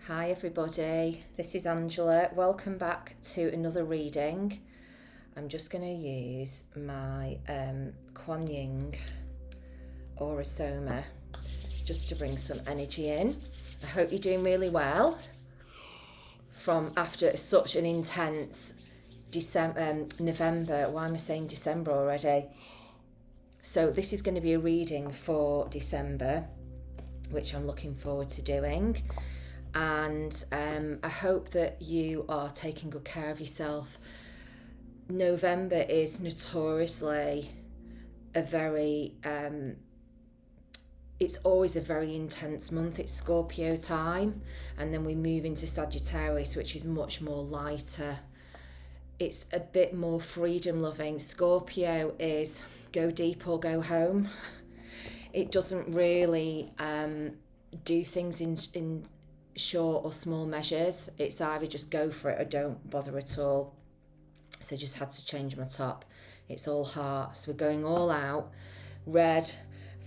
Hi everybody, this is Angela. Welcome back to another reading. I'm just going to use my Kuan Yin Aura Soma just to bring some energy in. I hope you're doing really well from after such an intense November. Why am I saying December already? So this is going to be a reading for December, which I'm looking forward to doing. And I hope that you are taking good care of yourself. November is notoriously a very, it's always a very intense month. It's Scorpio time, and then we move into Sagittarius, which is much more lighter. It's a bit more freedom loving. Scorpio is go deep or go home. It doesn't really do things in short or small measures. It's either just go for it or don't bother at all. So just had to change my top. It's all hearts. We're going all out. Red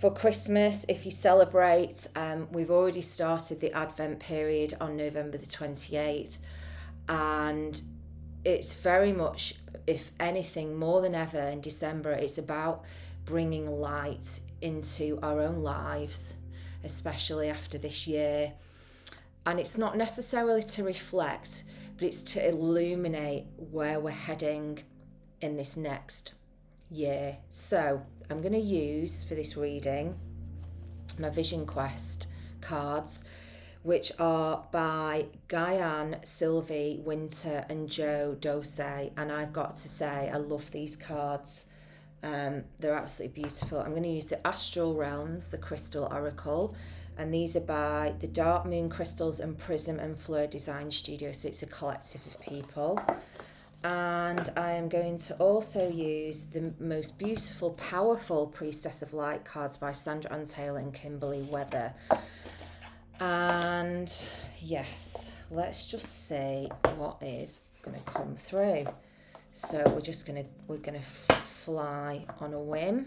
for Christmas. If you celebrate, we've already started the Advent period on November the 28th, and it's very much, if anything, more than ever in December, it's about bringing light into our own lives, especially after this year. And it's not necessarily to reflect, but it's to illuminate where we're heading in this next year. So I'm going to use for this reading my Vision Quest cards, which are by Gayan, Sylvie, Winter and Joe Dose. And I've got to say, I love these cards. They're absolutely beautiful. I'm going to use the Astral Realms, the Crystal Oracle. And these are by the Dark Moon Crystals and Prism and Fleur Design Studio. So it's a collective of people. And I am going to also use the most beautiful, powerful Priestess of Light cards by Sandra, Untitled and Kimberly Weather. And yes, let's just see what is going to come through. So we're going to fly on a whim,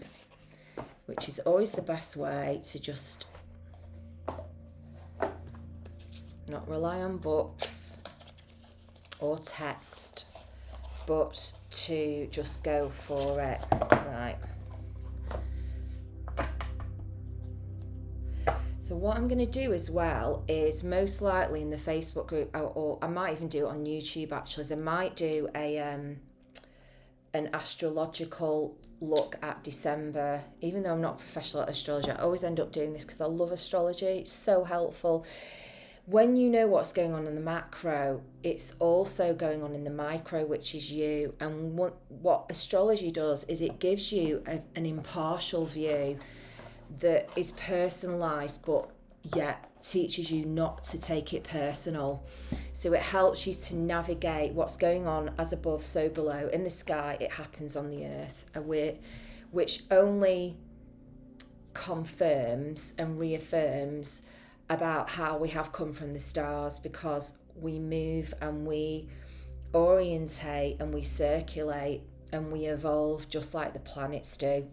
which is always the best way to just not rely on books or text, but to just go for it. Right. So what I'm going to do as well is most likely in the Facebook group, or I might even do it on YouTube actually, is I might do an astrological look at December. Even though I'm not a professional at astrology, I always end up doing this because I love astrology. It's so helpful. When you know what's going on in the macro, it's also going on in the micro, which is you. And what astrology does is it gives you an impartial view that is personalised, but yet teaches you not to take it personal. So it helps you to navigate what's going on as above, so below. In the sky, it happens on the earth, which only confirms and reaffirms about how we have come from the stars, because we move and we orientate and we circulate and we evolve just like the planets do.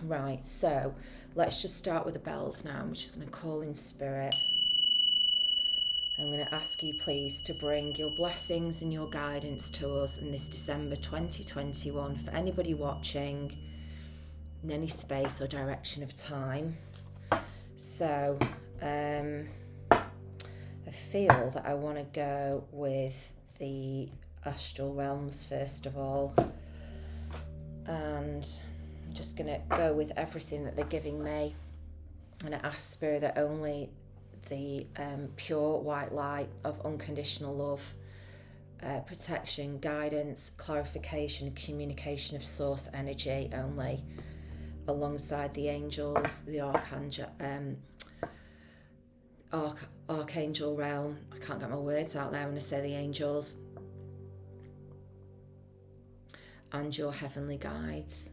Right, so let's just start with the bells now. I'm just going to call in spirit. I'm going to ask you please to bring your blessings and your guidance to us in this December 2021 for anybody watching in any space or direction of time. So I feel that I want to go with the astral realms first of all, and I'm just going to go with everything that they're giving me, and I ask Spirit that only the pure white light of unconditional love, protection, guidance, clarification, communication of source energy only, alongside the angels, the archangel realm. I can't get my words out there when I say the angels, and your heavenly guides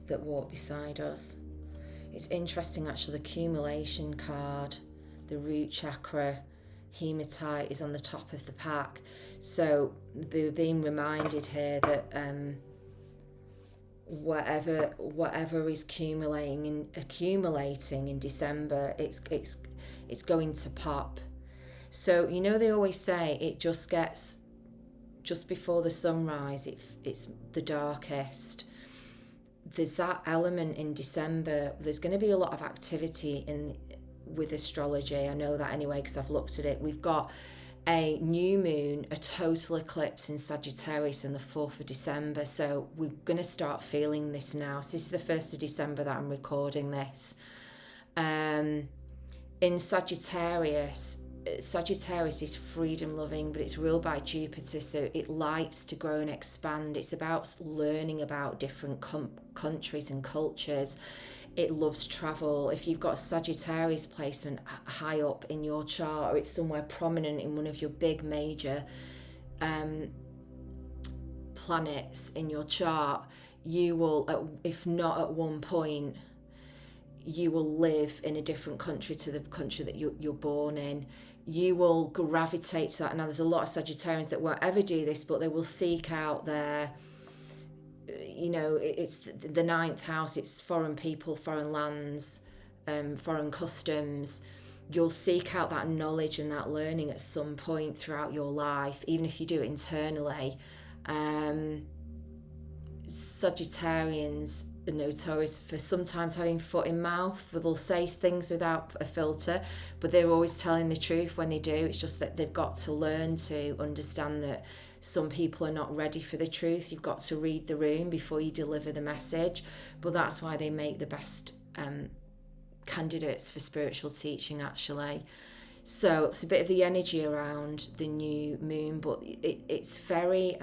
that walk beside us. It's interesting actually, the accumulation card, the root chakra, hematite is on the top of the pack. So we're being reminded here that whatever is accumulating in December, it's going to pop. So, you know, they always say it just gets, just before the sunrise, it's the darkest. There's that element in December. There's going to be a lot of activity with astrology. I know that anyway because I've looked at it. We've got a new moon, a total eclipse in Sagittarius on the 4th of December. So we're going to start feeling this now. So this is the 1st of December that I'm recording this. In Sagittarius is freedom loving, but it's ruled by Jupiter, so it likes to grow and expand. It's about learning about different countries and cultures. It loves travel. If you've got a Sagittarius placement high up in your chart, or it's somewhere prominent in one of your big major planets in your chart, you will, if not at one point, you will live in a different country to the country that you're born in. You will gravitate to that. Now, there's a lot of Sagittarians that won't ever do this, but they will seek out their, you know, it's the 9th house, it's foreign people, foreign lands, foreign customs. You'll seek out that knowledge and that learning at some point throughout your life, even if you do it internally. Sagittarians are notorious for sometimes having foot in mouth. They'll say things without a filter, but they're always telling the truth when they do. It's just that they've got to learn to understand that some people are not ready for the truth. You've got to read the room before you deliver the message, but that's why they make the best candidates for spiritual teaching, actually. So it's a bit of the energy around the new moon, but it's very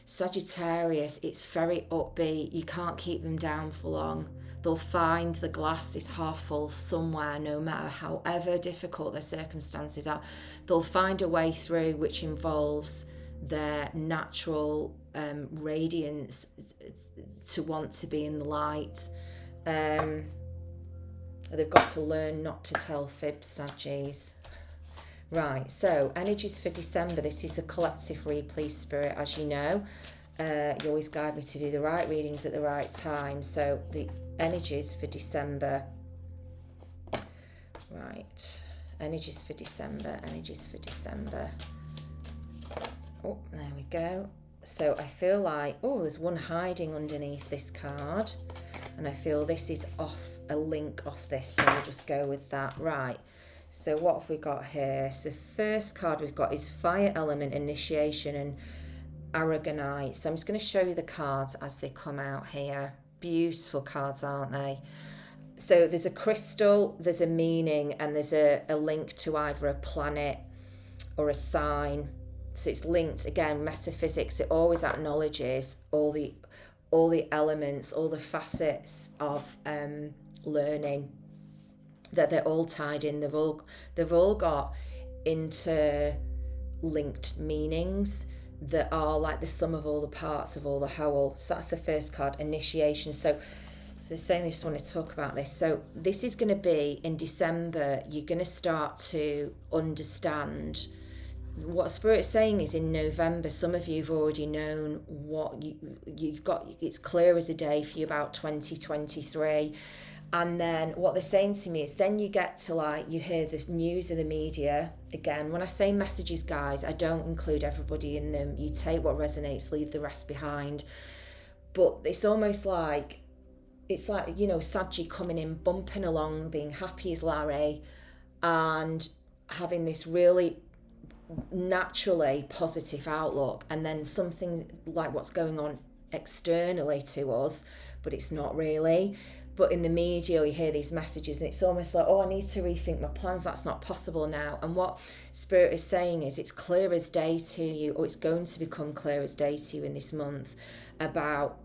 Sagittarius, it's very upbeat. You can't keep them down for long. They'll find the glass is half full somewhere, no matter however difficult their circumstances are. They'll find a way through, which involves their natural radiance to want to be in the light. They've got to learn not to tell fibs, Saggies. Right, so energies for December. This is the collective read, please, Spirit, as you know. You always guide me to do the right readings at the right time. So the energies for December. Right, energies for December. Oh, there we go. So I feel like, oh, there's one hiding underneath this card. And I feel this is off, a link off this. So we'll just go with that. Right. So what have we got here? So the first card we've got is Fire Element, Initiation, and Aragonite. So I'm just going to show you the cards as they come out here. Beautiful cards, aren't they? So there's a crystal, there's a meaning, and there's a link to either a planet or a sign. So it's linked, again, metaphysics. It always acknowledges all the elements, all the facets of learning, that they're all tied in. They've all got interlinked meanings that are like the sum of all the parts of all the whole. So that's the first card, Initiation. So they're saying they just want to talk about this. So this is going to be in December. You're going to start to understand what Spirit's saying is in November. Some of you have already known what you've got. It's clear as a day for you about 2023. And then what they're saying to me is then you get to, like, you hear the news in the media. Again, when I say messages, guys, I don't include everybody in them. You take what resonates, leave the rest behind. But it's almost like, it's like, you know, Saggy coming in, bumping along, being happy as Larry, and having this really naturally positive outlook. And then something like what's going on externally to us, but it's not really. But in the media, you hear these messages and it's almost like, oh, I need to rethink my plans. That's not possible now. And what Spirit is saying is it's clear as day to you, or it's going to become clear as day to you in this month, about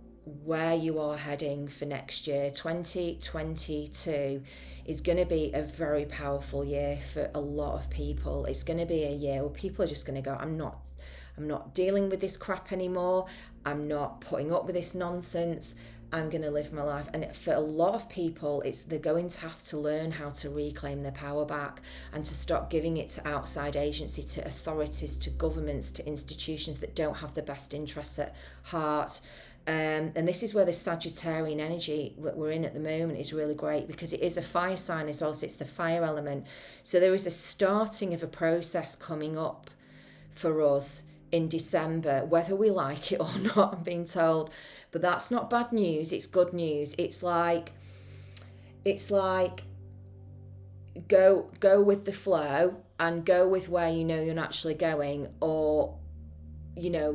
where you are heading for next year. 2022 is going to be a very powerful year for a lot of people. It's going to be a year where people are just going to go, I'm not dealing with this crap anymore. I'm not putting up with this nonsense. I'm going to live my life. And for a lot of people, they're going to have to learn how to reclaim their power back and to stop giving it to outside agencies, to authorities, to governments, to institutions that don't have the best interests at heart. And this is where the Sagittarian energy that we're in at the moment is really great, because it is a fire sign as well, so it's the fire element. So there is a starting of a process coming up for us in December, whether we like it or not, I'm being told. But that's not bad news, it's good news. It's like go with the flow and go with where you know you're naturally going, or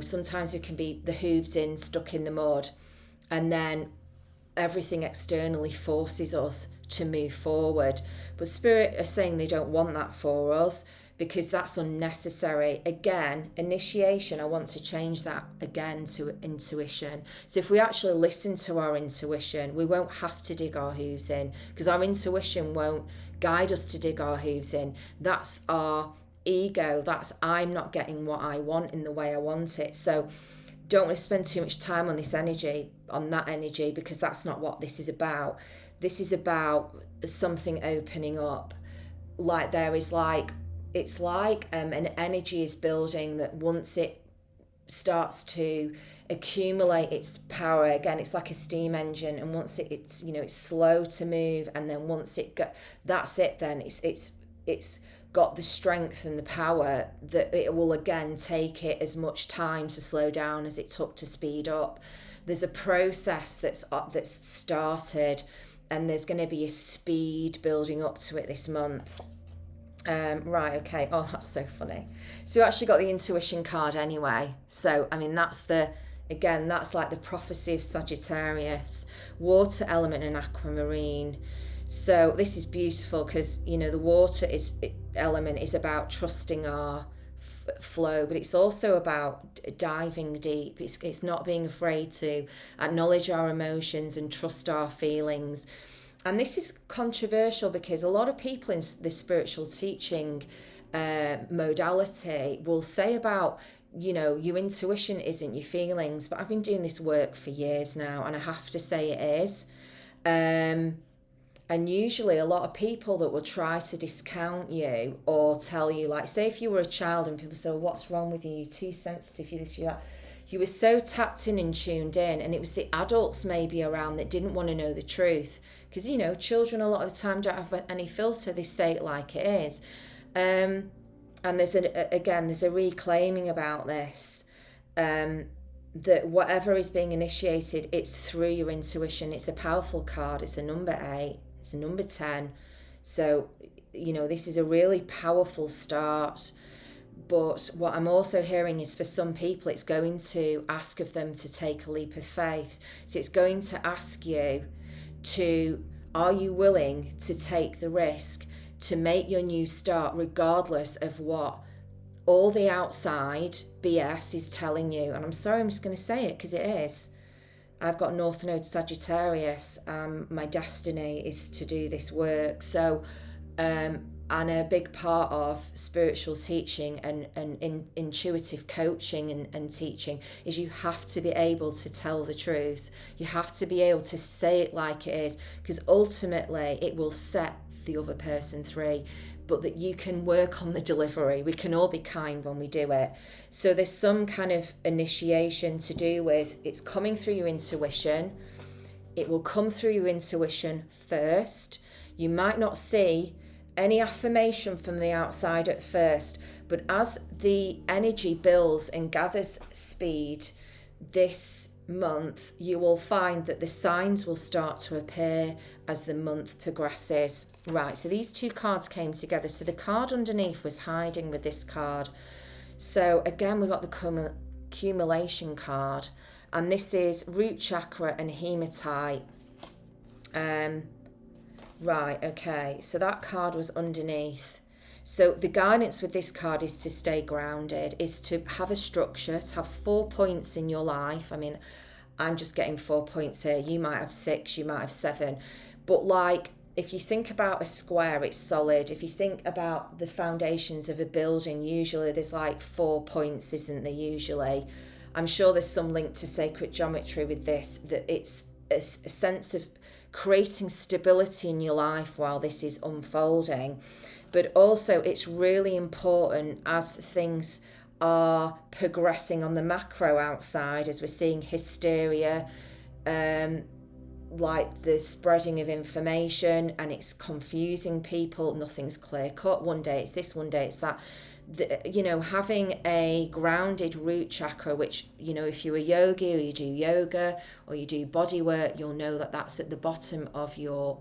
sometimes we can be the hooves in, stuck in the mud, and then everything externally forces us to move forward. But Spirit are saying they don't want that for us, because that's unnecessary. Again, initiation, I want to change that again to intuition. So if we actually listen to our intuition, we won't have to dig our hooves in, because our intuition won't guide us to dig our hooves in. That's our ego. That's I'm not getting what I want in the way I want it. So don't want to spend too much time on this energy, on that energy, because that's not what this is about. This is about something opening up. Like there is it's like an energy is building, that once it starts to accumulate its power again, it's like a steam engine, and once it's slow to move, and then once that's it, then it's got the strength and the power that it will again take it as much time to slow down as it took to speed up. There's a process that's started, and there's going to be a speed building up to it this month. Right, okay. Oh, that's so funny. So you actually got the intuition card anyway. So, I mean, that's like the prophecy of Sagittarius, water element and aquamarine. So this is beautiful, because, the water element is about trusting our flow, but it's also about diving deep. It's not being afraid to acknowledge our emotions and trust our feelings. And this is controversial, because a lot of people in the spiritual teaching modality will say about, your intuition isn't your feelings. But I've been doing this work for years now, and I have to say it is. And usually a lot of people that will try to discount you or tell you, like, say if you were a child and people say, well, what's wrong with you? You're too sensitive, you this, you that. You were so tapped in and tuned in, and it was the adults maybe around that didn't want to know the truth, because children a lot of the time don't have any filter. They say it like it is, and there's a reclaiming about this, that whatever is being initiated, it's through your intuition. It's a powerful card. It's a number 8. It's a number 10. So this is a really powerful start. But what I'm also hearing is, for some people, it's going to ask of them to take a leap of faith. So it's going to ask you are you willing to take the risk to make your new start, regardless of what all the outside BS is telling you? And I'm sorry, I'm just going to say it because it is. I've got North Node Sagittarius. My destiny is to do this work. So, and a big part of spiritual teaching and intuitive coaching and teaching is you have to be able to tell the truth. You have to be able to say it like it is, because ultimately it will set the other person free, but that you can work on the delivery. We can all be kind when we do it. So there's some kind of initiation to do with, it's coming through your intuition. It will come through your intuition first. You might not see any affirmation from the outside at first, but as the energy builds and gathers speed this month, you will find that the signs will start to appear as the month progresses. Right, so these two cards came together. So the card underneath was hiding with this card. So again, we got the accumulation card, and this is root chakra and hematite. Right, okay, so that card was underneath. So the guidance with this card is to stay grounded, is to have a structure, to have 4 points in your life. I mean, I'm just getting 4 points here. You might have 6, you might have 7. But like, if you think about a square, it's solid. If you think about the foundations of a building, usually there's like 4 points, isn't there, usually? I'm sure there's some link to sacred geometry with this, that it's a sense of creating stability in your life while this is unfolding. But also it's really important, as things are progressing on the macro outside, as we're seeing hysteria, like the spreading of information, and it's confusing people. Nothing's clear cut. One day it's this, one day it's that. Having a grounded root chakra, which, if you're a yogi or you do yoga or you do body work, you'll know that that's at the bottom of your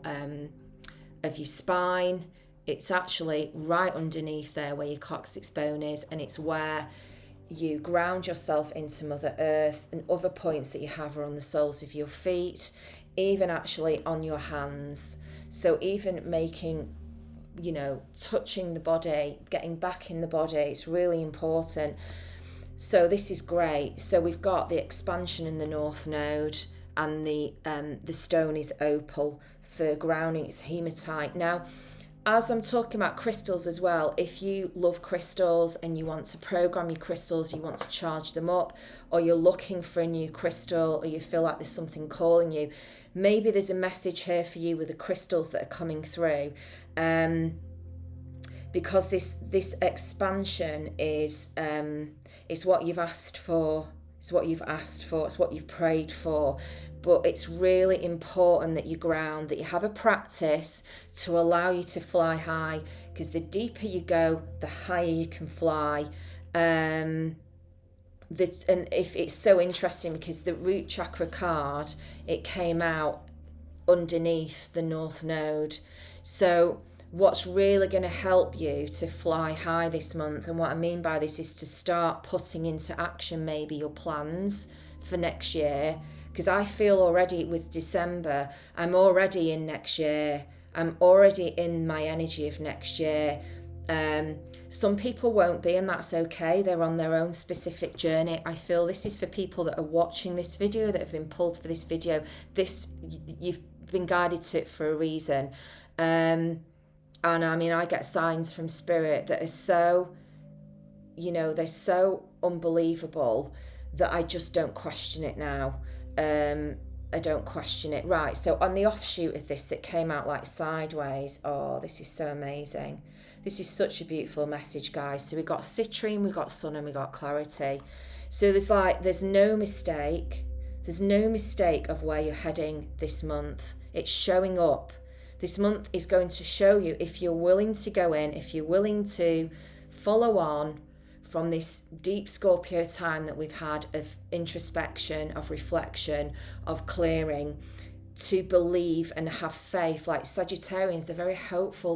spine. It's actually right underneath there where your coccyx bone is, and it's where you ground yourself into Mother Earth. And other points that you have are on the soles of your feet, even actually on your hands. So even making, touching the body, getting back in the body, it's really important. So this is great. So we've got the expansion in the North Node, and the stone is opal for grounding. It's hematite. Now, as I'm talking about crystals as well, if you love crystals and you want to program your crystals, you want to charge them up, or you're looking for a new crystal, or you feel like there's something calling you, maybe there's a message here for you with the crystals that are coming through. Because this expansion is what you've asked for. It's what you've asked for. It's what you've prayed for. But it's really important that you ground, that you have a practice to allow you to fly high, because the deeper you go, the higher you can fly. And if it's so interesting, because the root chakra card, it came out underneath the North Node. So what's really going to help you to fly high this month, and what I mean by this is to start putting into action maybe your plans for next year, because I feel already with December, I'm already in next year. I'm already in my energy of next year. Some people won't be, and that's okay. They're on their own specific journey. I feel this is for people that are watching this video, that have been pulled for this video. You've been guided to it for a reason. And I mean, I get signs from spirit that are so, they're so unbelievable that I just don't question it now. I don't question it. Right, so on the offshoot of this that came out like sideways, this is so amazing. This is such a beautiful message, guys. So we've got citrine, we've got sun, and we've got clarity. So there's no mistake. There's no mistake of where you're heading this month. It's showing up. This month is going to show you, if you're willing to go in, if you're willing to follow on from this deep Scorpio time that we've had of introspection, of reflection, of clearing, to believe and have faith. Like Sagittarians, they're very hopeful,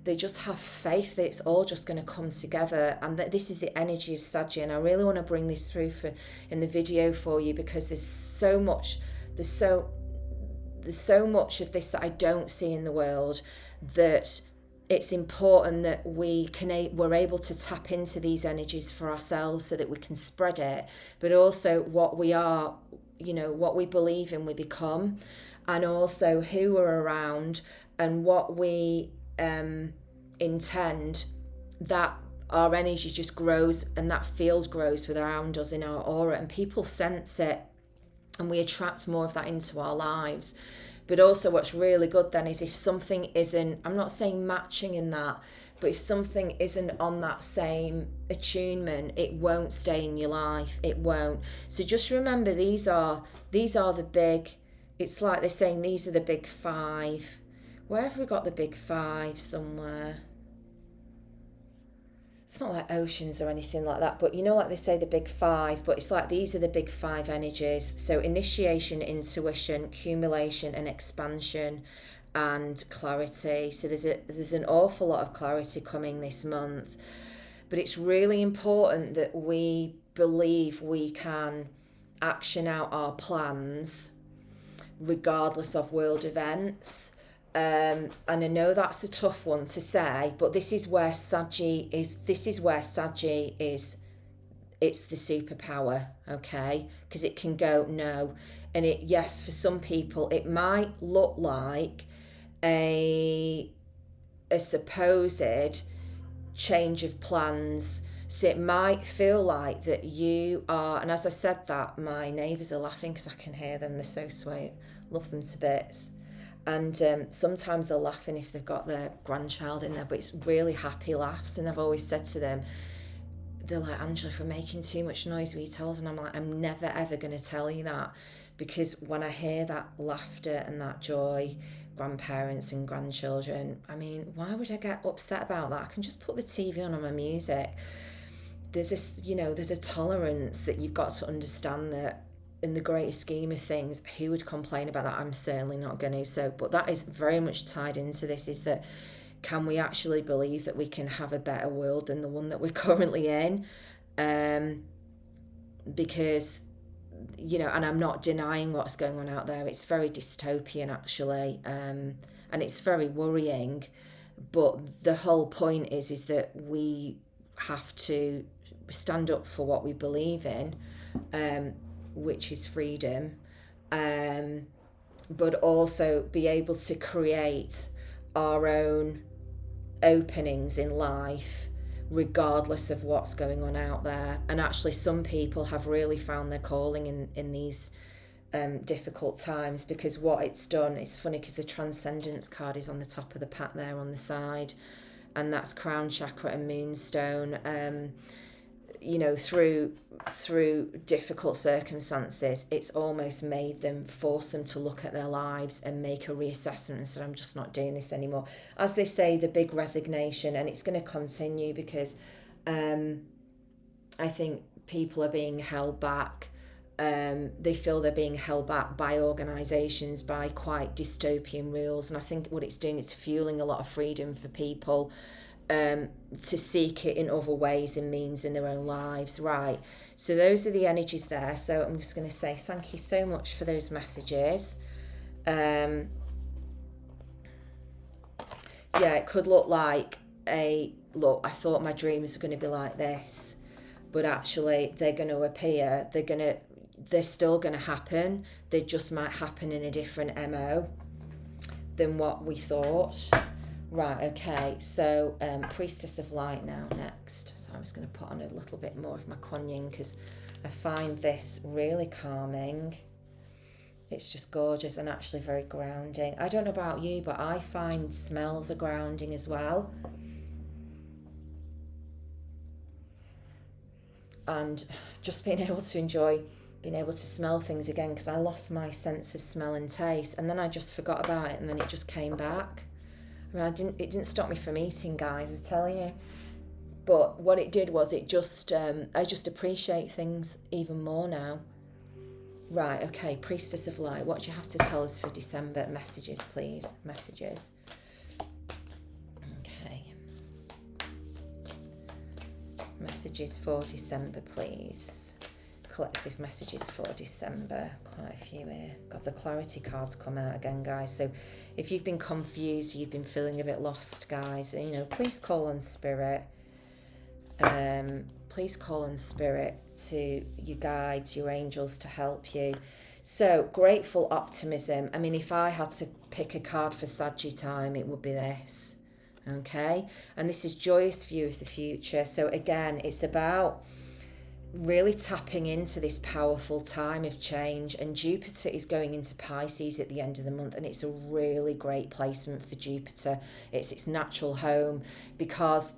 they just have faith that it's all just going to come together, and that this is the energy of Sag. And I really want to bring this through in the video for you, because there's so much of this that I don't see in the world, that it's important that we're able to tap into these energies for ourselves so that we can spread it, but also what we are, what we believe in, we become, and also who we're around and what we intend, that our energy just grows, and that field grows around us in our aura, and people sense it, and we attract more of that into our lives. But also what's really good then is if something isn't, I'm not saying matching in that, but if something isn't on that same attunement, it won't stay in your life. It won't. So just remember, these are the big, it's like they're saying these are the big five. Where have we got the big five somewhere? It's not like oceans or anything like that, but like they say the big five, but it's like these are the big five energies. So initiation, intuition, accumulation and expansion, and clarity. So there's an awful lot of clarity coming this month, but it's really important that we believe we can action out our plans regardless of world events. And I know that's a tough one to say, but this is where Saggy is. It's the superpower, okay? Because it can go no, and yes, for some people it might look like a supposed change of plans. So it might feel like that you are, and as I said that, my neighbours are laughing because I can hear them. They're so sweet. Love them to bits. And sometimes they're laughing if they've got their grandchild in there, but it's really happy laughs. And I've always said to them, they're like, Angela, if we're making too much noise, will you tell us? And I'm like, I'm never ever going to tell you that, because when I hear that laughter and that joy, grandparents and grandchildren, I mean, why would I get upset about that? I can just put the TV on my music. There's this, you know, there's a tolerance that you've got to understand that in the greater scheme of things, who would complain about that? I'm certainly not going to. So, but that is very much tied into this, is that can we actually believe that we can have a better world than the one that we're currently in? Because, you know, and I'm not denying what's going on out there. It's very dystopian, actually, and it's very worrying. But the whole point is that we have to stand up for what we believe in, which is freedom, but also be able to create our own openings in life regardless of what's going on out there. And actually some people have really found their calling in these difficult times, because what it's done, it's funny because the Transcendence card is on the top of the pack there on the side, and that's crown chakra and moonstone. You know, through difficult circumstances, it's almost made them, force them to look at their lives and make a reassessment and say, I'm just not doing this anymore. As they say, the big resignation, and it's going to continue, because I think people are being held back. They feel they're being held back by organisations, by quite dystopian rules, and I think what it's doing is fueling a lot of freedom for people to seek it in other ways and means in their own lives, right? So those are the energies there. So I'm just going to say thank you so much for those messages. Yeah, it could look like I thought my dreams were going to be like this, but actually they're going to appear, they're still going to happen. They just might happen in a different MO than what we thought. Right, okay, so Priestess of Light now next. So I'm just going to put on a little bit more of my Kuan Yin, because I find this really calming. It's just gorgeous and actually very grounding. I don't know about you, but I find smells are grounding as well. And just being able to enjoy, being able to smell things again, because I lost my sense of smell and taste, and then I just forgot about it, and then it just came back. I mean, it didn't stop me from eating, guys, I tell you. But what it did was I just appreciate things even more now. Right, okay, Priestess of Light, what do you have to tell us for December? Messages, please, messages. Okay. Messages for December, please. Collective messages for December, quite a few here. Got the clarity cards come out again, guys, so if you've been confused, you've been feeling a bit lost, guys, you know, please call on spirit. Please call on spirit, to your guides, your angels, to help you. So grateful optimism. I mean, if I had to pick a card for Sagittime, it would be this. Okay, and this is joyous view of the future. So again, it's about really tapping into this powerful time of change, and Jupiter is going into Pisces at the end of the month, and it's a really great placement for Jupiter. It's its natural home, because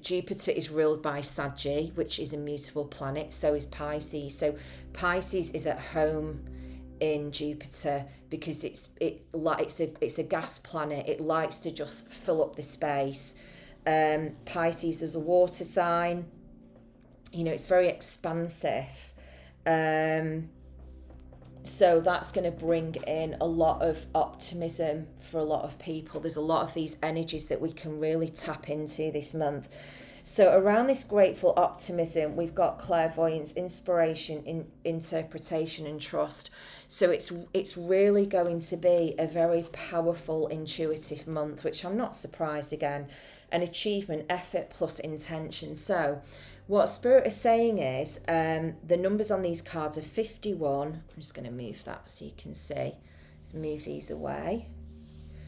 Jupiter is ruled by Saggy, which is a mutable planet, so is Pisces. So Pisces is at home in Jupiter because it's a gas planet. It likes to just fill up the space. Pisces is a water sign. You know, it's very expansive. So that's going to bring in a lot of optimism for a lot of people. There's a lot of these energies that we can really tap into this month. So around this grateful optimism, we've got clairvoyance, inspiration, interpretation and trust. So it's really going to be a very powerful, intuitive month, which I'm not surprised again. An achievement, effort plus intention. So what Spirit is saying is the numbers on these cards are 51. I'm just going to move that so you can see. Let's move these away.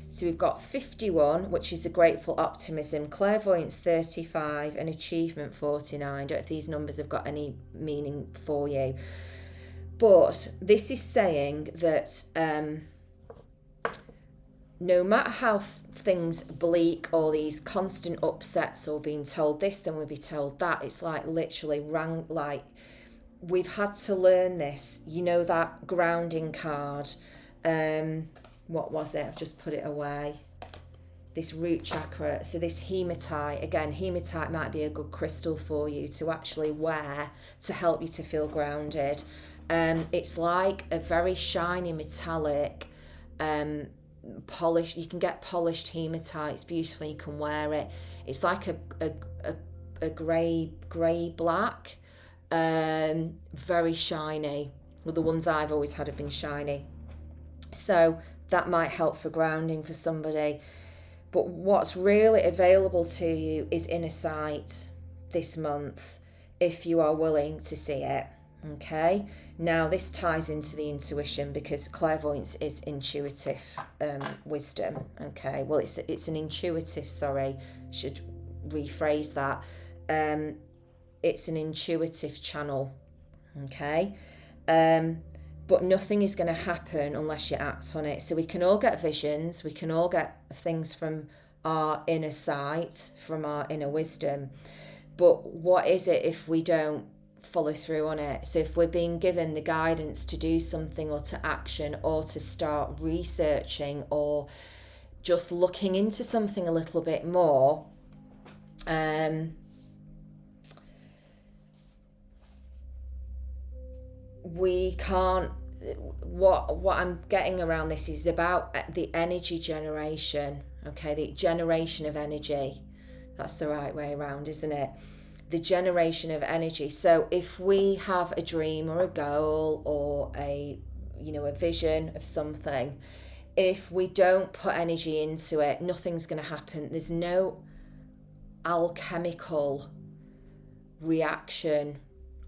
So we've got 51, which is the grateful optimism, clairvoyance 35, and achievement 49. I don't know if these numbers have got any meaning for you. But this is saying that no matter how things bleak or these constant upsets or being told this and we'll be told that, it's like literally like we've had to learn this. You know, that grounding card, what was it? I've just put it away. This root chakra. So this hematite, again, hematite might be a good crystal for you to actually wear to help you to feel grounded. It's like a very shiny metallic, polished. You can get polished hematite. It's beautiful. You can wear it. It's like a grey black, very shiny. Well, the ones I've always had have been shiny. So that might help for grounding for somebody. But what's really available to you is inner sight this month, if you are willing to see it. Okay. Now this ties into the intuition, because clairvoyance is intuitive wisdom. Okay. Well, it's an intuitive. Sorry, should rephrase that. It's an intuitive channel. Okay. But nothing is going to happen unless you act on it. So we can all get visions, we can all get things from our inner sight, from our inner wisdom. But what is it if we don't follow through on it? So if we're being given the guidance to do something or to action or to start researching or just looking into something a little bit more, we can't. What I'm getting around this is about the energy generation. Okay, the generation of energy. That's the right way around, isn't it? The generation of energy. So if we have a dream or a goal or a vision of something, if we don't put energy into it, nothing's going to happen. There's no alchemical reaction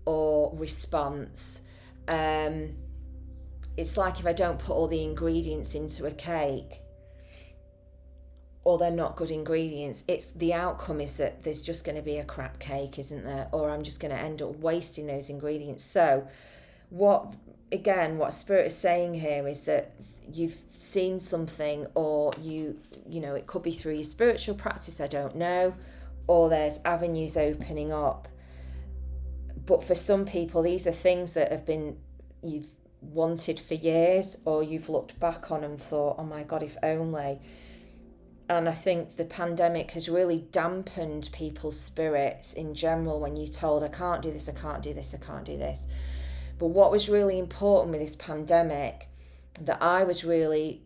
or response. It's like if I don't put all the ingredients into a cake, or they're not good ingredients, it's the outcome is that there's just going to be a crap cake, isn't there? Or I'm just going to end up wasting those ingredients. So what Spirit is saying here is that you've seen something, or it could be through your spiritual practice, I don't know, or there's avenues opening up. But for some people, these are things that have been, you've wanted for years, or you've looked back on and thought, oh my God, if only. And I think the pandemic has really dampened people's spirits in general when you're told, I can't do this, I can't do this, I can't do this. But what was really important with this pandemic, that I was really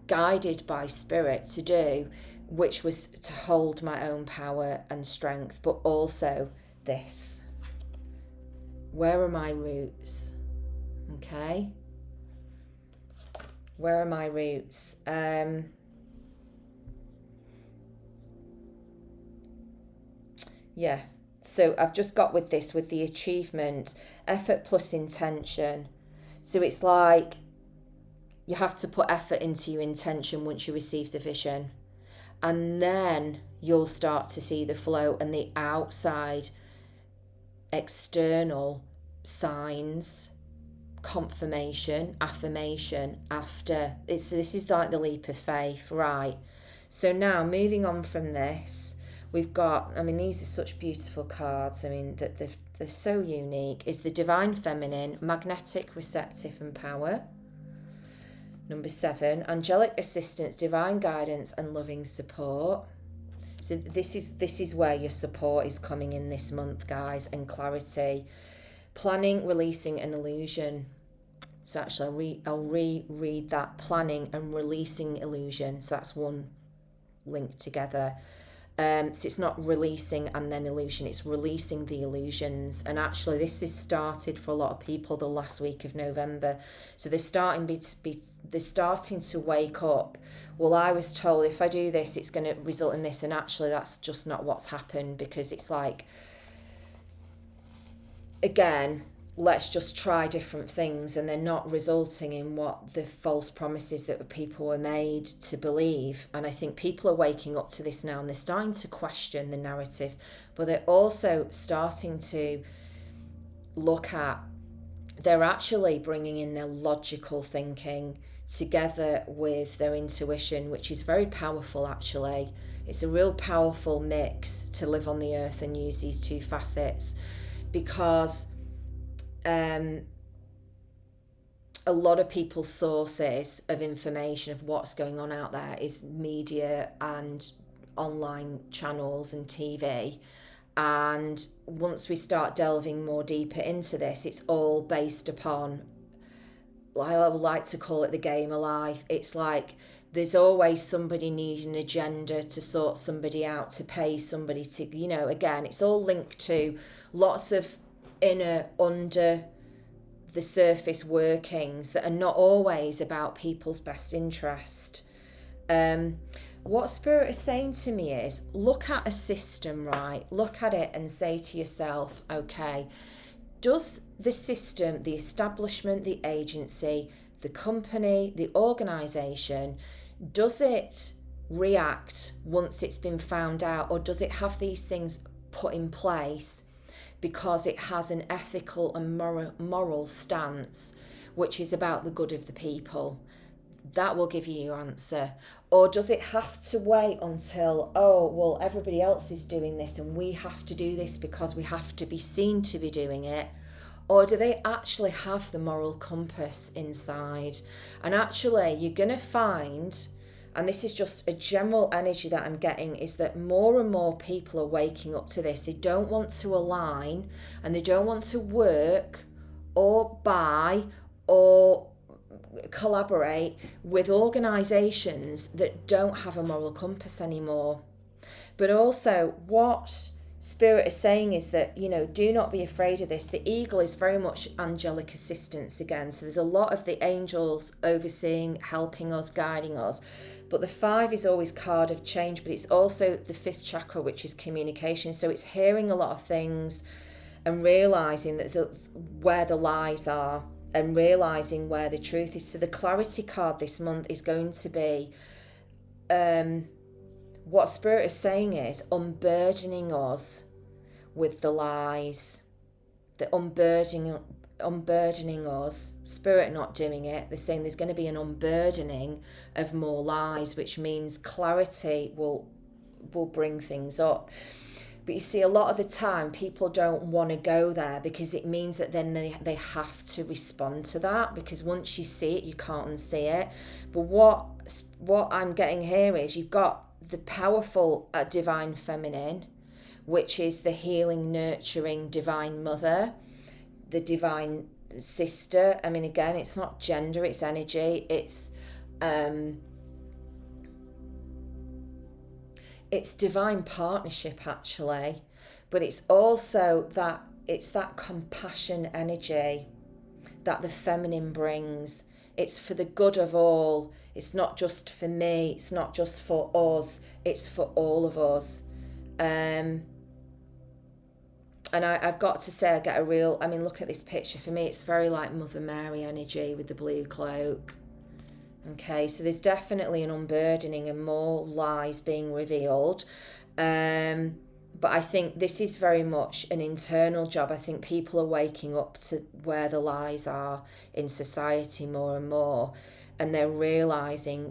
guided by Spirit to do, which was to hold my own power and strength, but also this. Where are my roots? Okay. Where are my roots? Yeah. So I've just got with the achievement, effort plus intention. So it's like you have to put effort into your intention once you receive the vision. And then you'll start to see the flow and the outside external signs, confirmation, affirmation after. This is like the leap of faith, right? So now moving on from this, we've got, these are such beautiful cards. They're so unique. Is the Divine Feminine, magnetic, receptive and power. Number 7, angelic assistance, divine guidance and loving support. So this is where your support is coming in this month, guys, and clarity. Planning, releasing an illusion. So actually I'll reread that. Planning and releasing illusion. So that's one linked together. So it's not releasing and then illusion, it's releasing the illusions. And actually this is started for a lot of people the last week of November. So they're starting to wake up. Well, I was told if I do this, it's going to result in this. And actually that's just not what's happened, because it's like, again, let's just try different things, and they're not resulting in what the false promises that people were made to believe. And I think people are waking up to this now, and they're starting to question the narrative, but they're also starting to look at, they're actually bringing in their logical thinking. together with their intuition, which is very powerful actually. It's a real powerful mix to live on the earth and use these two facets, because a lot of people's sources of information of what's going on out there is media and online channels and TV. And once we start delving more deeper into this, it's all based upon, I would like to call it the game of life. It's like there's always somebody needing an agenda to sort somebody out, to pay somebody to, you know, again, it's all linked to lots of inner, under the surface workings that are not always about people's best interest. What Spirit is saying to me is, look at a system, right? Look at it and say to yourself, okay, does the system, the establishment, the agency, the company, the organisation, does it react once it's been found out, or does it have these things put in place because it has an ethical and moral stance, which is about the good of the people? That will give you your answer. Or does it have to wait until, oh, well, everybody else is doing this and we have to do this because we have to be seen to be doing it? Or do they actually have the moral compass inside? And actually, you're going to find, and this is just a general energy that I'm getting, is that more and more people are waking up to this. They don't want to align, and they don't want to work or buy or collaborate with organisations that don't have a moral compass anymore. But also, what Spirit is saying is that, you know, do not be afraid of this. The eagle is very much angelic assistance again. So there's a lot of the angels overseeing, helping us, guiding us. But the 5 is always card of change, but it's also the 5th chakra, which is communication. So it's hearing a lot of things and realising that where the lies are and realising where the truth is. So the clarity card this month is going to be, what Spirit is saying is unburdening us with the lies, the unburdening us. Spirit not doing it. They're saying there's going to be an unburdening of more lies, which means clarity will bring things up. But you see, a lot of the time people don't want to go there because it means that then they have to respond to that, because once you see it, you can't unsee it. But what I'm getting here is you've got the powerful divine feminine, which is the healing, nurturing divine mother, the divine sister. I mean, again, it's not gender, it's energy. It's divine partnership actually, but it's also that compassion energy that the feminine brings. It's for the good of all. It's not just for me. It's not just for us. It's for all of us. And I've got to say, I get look at this picture. For me, it's very like Mother Mary energy with the blue cloak. Okay, so there's definitely an unburdening and more lies being revealed. But I think this is very much an internal job. I think people are waking up to where the lies are in society more and more. And they're realising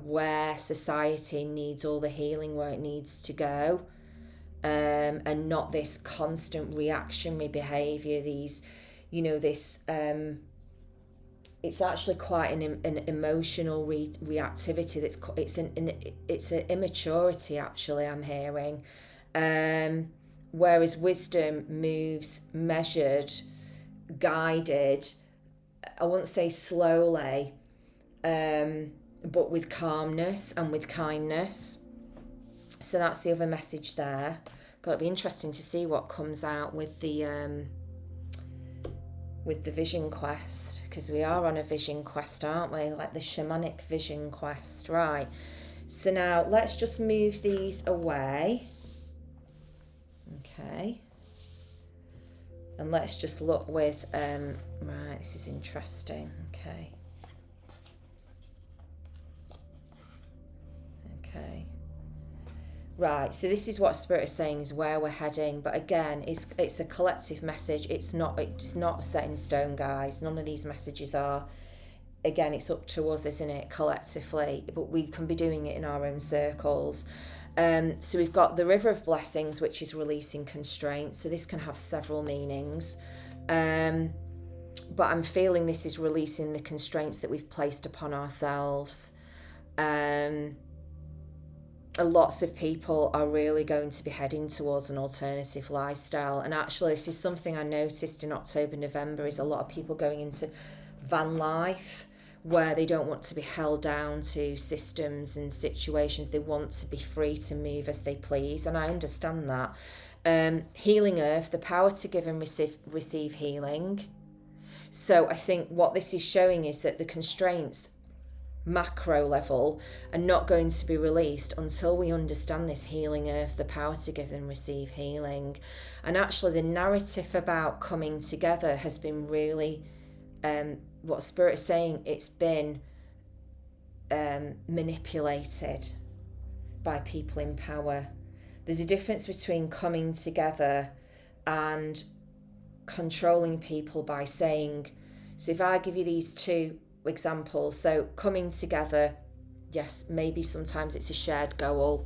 where society needs all the healing, where it needs to go. And not this constant reactionary behaviour, it's actually quite an emotional reactivity. It's an immaturity actually, I'm hearing. Whereas wisdom moves measured, guided, I won't say slowly, but with calmness and with kindness. So that's the other message there. Got to be interesting to see what comes out with the vision quest, because we are on a vision quest, aren't we? Like the shamanic vision quest, right? So now let's just move these away. Okay. And let's just look with, right, this is interesting. Okay. Okay. Right, so this is what Spirit is saying is where we're heading, but again, it's a collective message. It's not set in stone, guys. None of these messages are. again, it's up to us, isn't it, collectively, but we can be doing it in our own circles. So we've got the River of Blessings, which is releasing constraints. So this can have several meanings. But I'm feeling this is releasing the constraints that we've placed upon ourselves. Lots of people are really going to be heading towards an alternative lifestyle. And actually, this is something I noticed in October, November, is a lot of people going into van life, where they don't want to be held down to systems and situations. They want to be free to move as they please. And I understand that. Healing Earth, the power to give and receive healing. So I think what this is showing is that the constraints, macro level, are not going to be released until we understand this healing earth, the power to give and receive healing. And actually the narrative about coming together has been really, what Spirit is saying, it's been manipulated by people in power. There's a difference between coming together and controlling people by saying, so if I give you these two examples, so coming together, yes, maybe sometimes it's a shared goal,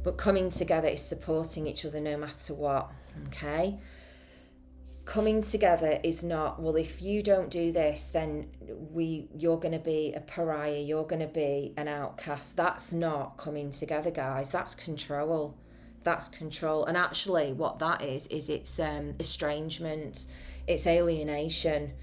but coming together is supporting each other no matter what. Okay, coming together is not, well, if you don't do this, then you're going to be a pariah, you're going to be an outcast. That's not coming together, guys. That's control. That's control. And actually what that is it's estrangement, it's alienation.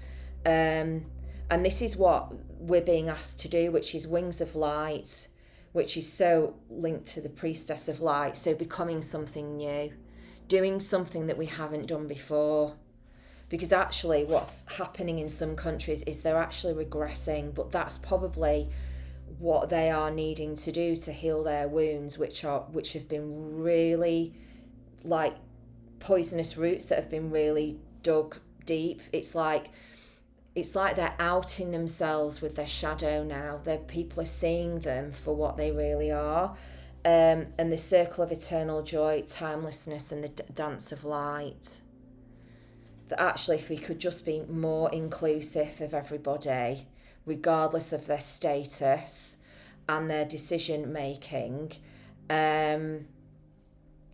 And this is what we're being asked to do, which is Wings of Light, which is so linked to the Priestess of Light. So becoming something new, doing something that we haven't done before. Because actually what's happening in some countries is they're actually regressing, but that's probably what they are needing to do to heal their wounds, which have been really like poisonous roots that have been really dug deep. It's like they're outing themselves with their shadow now. People are seeing them for what they really are. And the circle of eternal joy, timelessness, and the dance of light. That actually, if we could just be more inclusive of everybody, regardless of their status and their decision making. And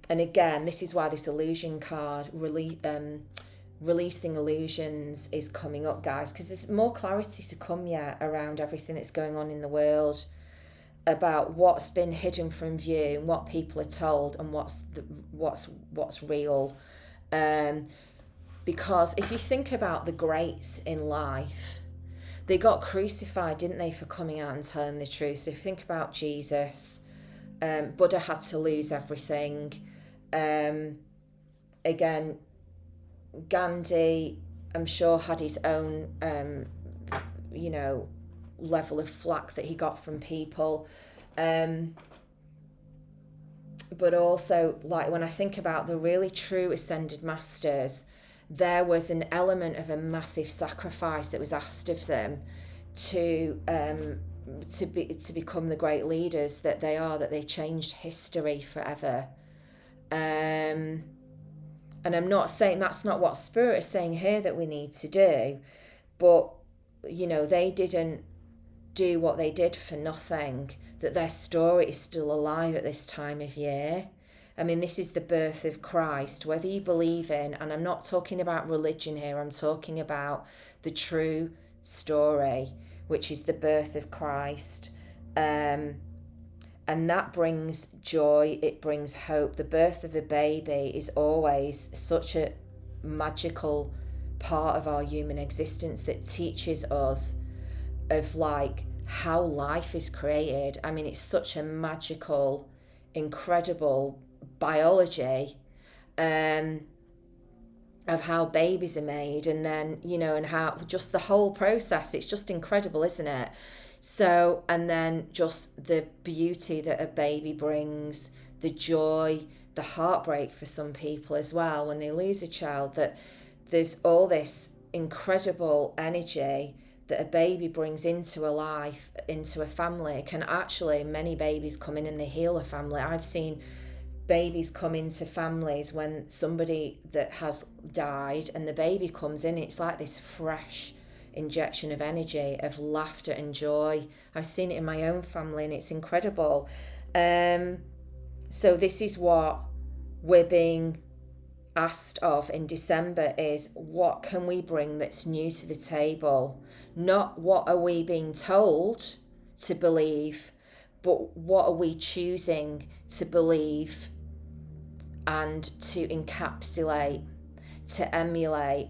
again, this is why this illusion card, releasing illusions, is coming up, guys, because there's more clarity to come yet around everything that's going on in the world, about what's been hidden from view, what people are told, and what's real. Because if you think about the greats in life, they got crucified, didn't they, for coming out and telling the truth. So if you think about Jesus, Buddha had to lose everything. Again, Gandhi, I'm sure, had his own, level of flack that he got from people. But also, like, when I think about the really true ascended masters, there was an element of a massive sacrifice that was asked of them to become the great leaders that they are, that they changed history forever. And I'm not saying that's not what Spirit is saying here that we need to do, but they didn't do what they did for nothing, that their story is still alive at this time of year. I mean, this is the birth of Christ, whether you believe in, and I'm not talking about religion here, I'm talking about the true story, which is the birth of Christ. And that brings joy, it brings hope. The birth of a baby is always such a magical part of our human existence that teaches us of like how life is created. I mean, it's such a magical, incredible biology of how babies are made, and then and how just the whole process, it's just incredible, isn't it? So, and then just the beauty that a baby brings, the joy, the heartbreak for some people as well when they lose a child, that there's all this incredible energy that a baby brings into a life, into a family. Can actually, many babies come in and they heal a family. I've seen babies come into families when somebody that has died and the baby comes in, it's like this fresh injection of energy, of laughter and joy. I've seen it in my own family and it's incredible. So this is what we're being asked of in December, is what can we bring that's new to the table? Not what are we being told to believe, but what are we choosing to believe and to encapsulate, to emulate,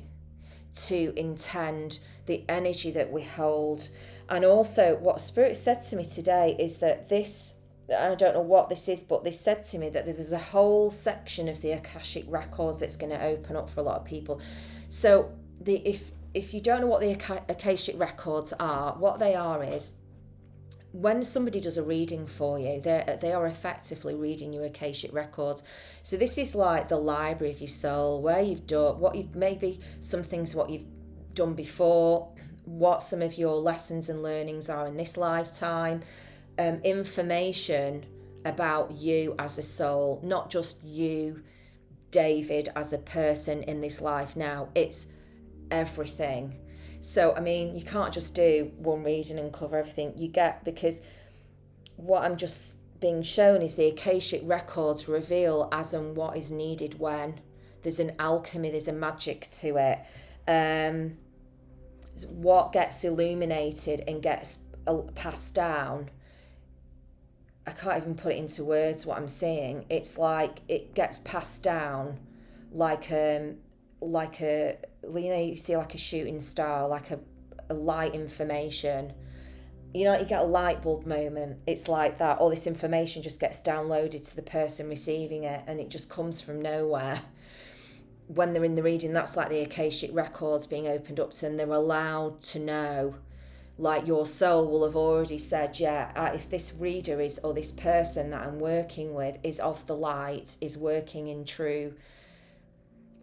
to intend, the energy that we hold. And also what Spirit said to me today is that this, I don't know what this is, but they said to me that there's a whole section of the Akashic Records that's going to open up for a lot of people. So if you don't know what the Akashic Records are, what they are is, when somebody does a reading for you, they are effectively reading your Akashic Records. So this is like the library of your soul, where you've done, what you've, maybe some things what you've done before, what some of your lessons and learnings are in this lifetime, information about you as a soul, not just you, David, as a person in this life now. It's everything. So, I mean, you can't just do one reading and cover everything you get, because what I'm just being shown is the Akashic Records reveal as and what is needed when. There's an alchemy, there's a magic to it. What gets illuminated and gets passed down, I can't even put it into words what I'm saying. It's like it gets passed down like a, you see like a shooting star, like a light information. You know, you get a light bulb moment. It's like that. All this information just gets downloaded to the person receiving it, and it just comes from nowhere. When they're in the reading, that's like the Akashic Records being opened up to them. They're allowed to know. Like your soul will have already said, yeah, if this reader is, or this person that I'm working with is of the light, is working in true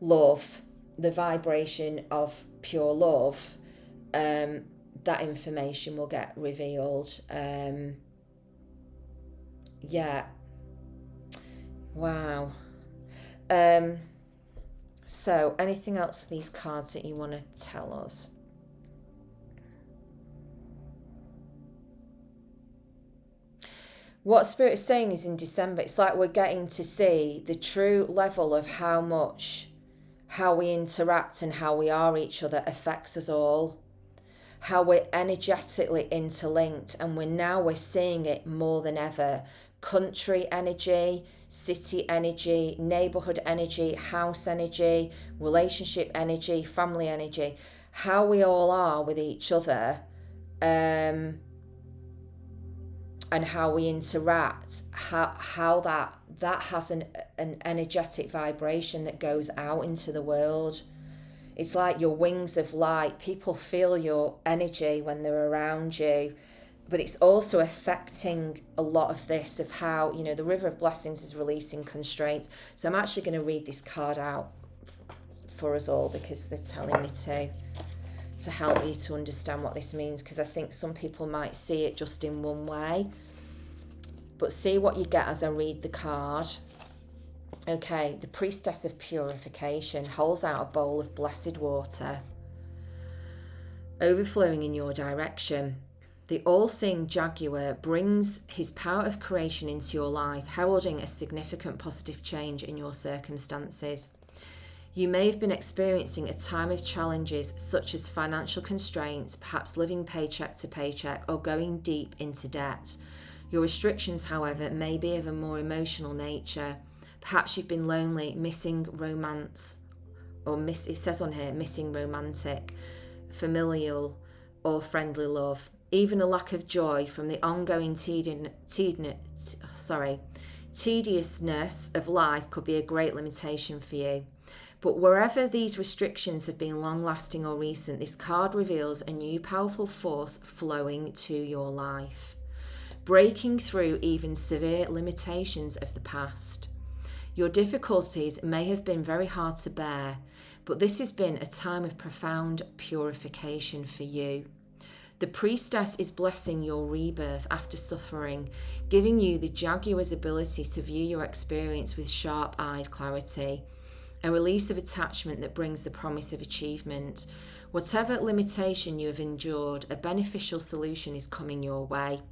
love, the vibration of pure love, that information will get revealed. Yeah. Wow. So anything else for these cards that you want to tell us? What Spirit is saying is in December, it's like we're getting to see the true level of how we interact and how we are each other affects us all. How we're energetically interlinked, and we're seeing it more than ever. Country energy, city energy, neighborhood energy, house energy, relationship energy, family energy. How we all are with each other. And how we interact, how that has an energetic vibration that goes out into the world. It's like your wings of light. People feel your energy when they're around you, but it's also affecting a lot of this, of how, you know, the River of Blessings is releasing constraints. So I'm actually going to read this card out for us all, because they're telling me to help you to understand what this means, because I think some people might see it just in one way. But see what you get as I read the card. Okay, the Priestess of Purification holds out a bowl of blessed water, overflowing in your direction. The all-seeing Jaguar brings his power of creation into your life, heralding a significant positive change in your circumstances. You may have been experiencing a time of challenges such as financial constraints, perhaps living paycheck to paycheck, or going deep into debt. Your restrictions, however, may be of a more emotional nature. Perhaps you've been lonely, missing romance, or it says on here, missing romantic, familial, or friendly love. Even a lack of joy from the ongoing tediousness of life could be a great limitation for you. But wherever these restrictions have been long-lasting or recent, this card reveals a new powerful force flowing to your life, breaking through even severe limitations of the past. Your difficulties may have been very hard to bear, but this has been a time of profound purification for you. The Priestess is blessing your rebirth after suffering, giving you the Jaguar's ability to view your experience with sharp-eyed clarity, a release of attachment that brings the promise of achievement. Whatever limitation you have endured, a beneficial solution is coming your way.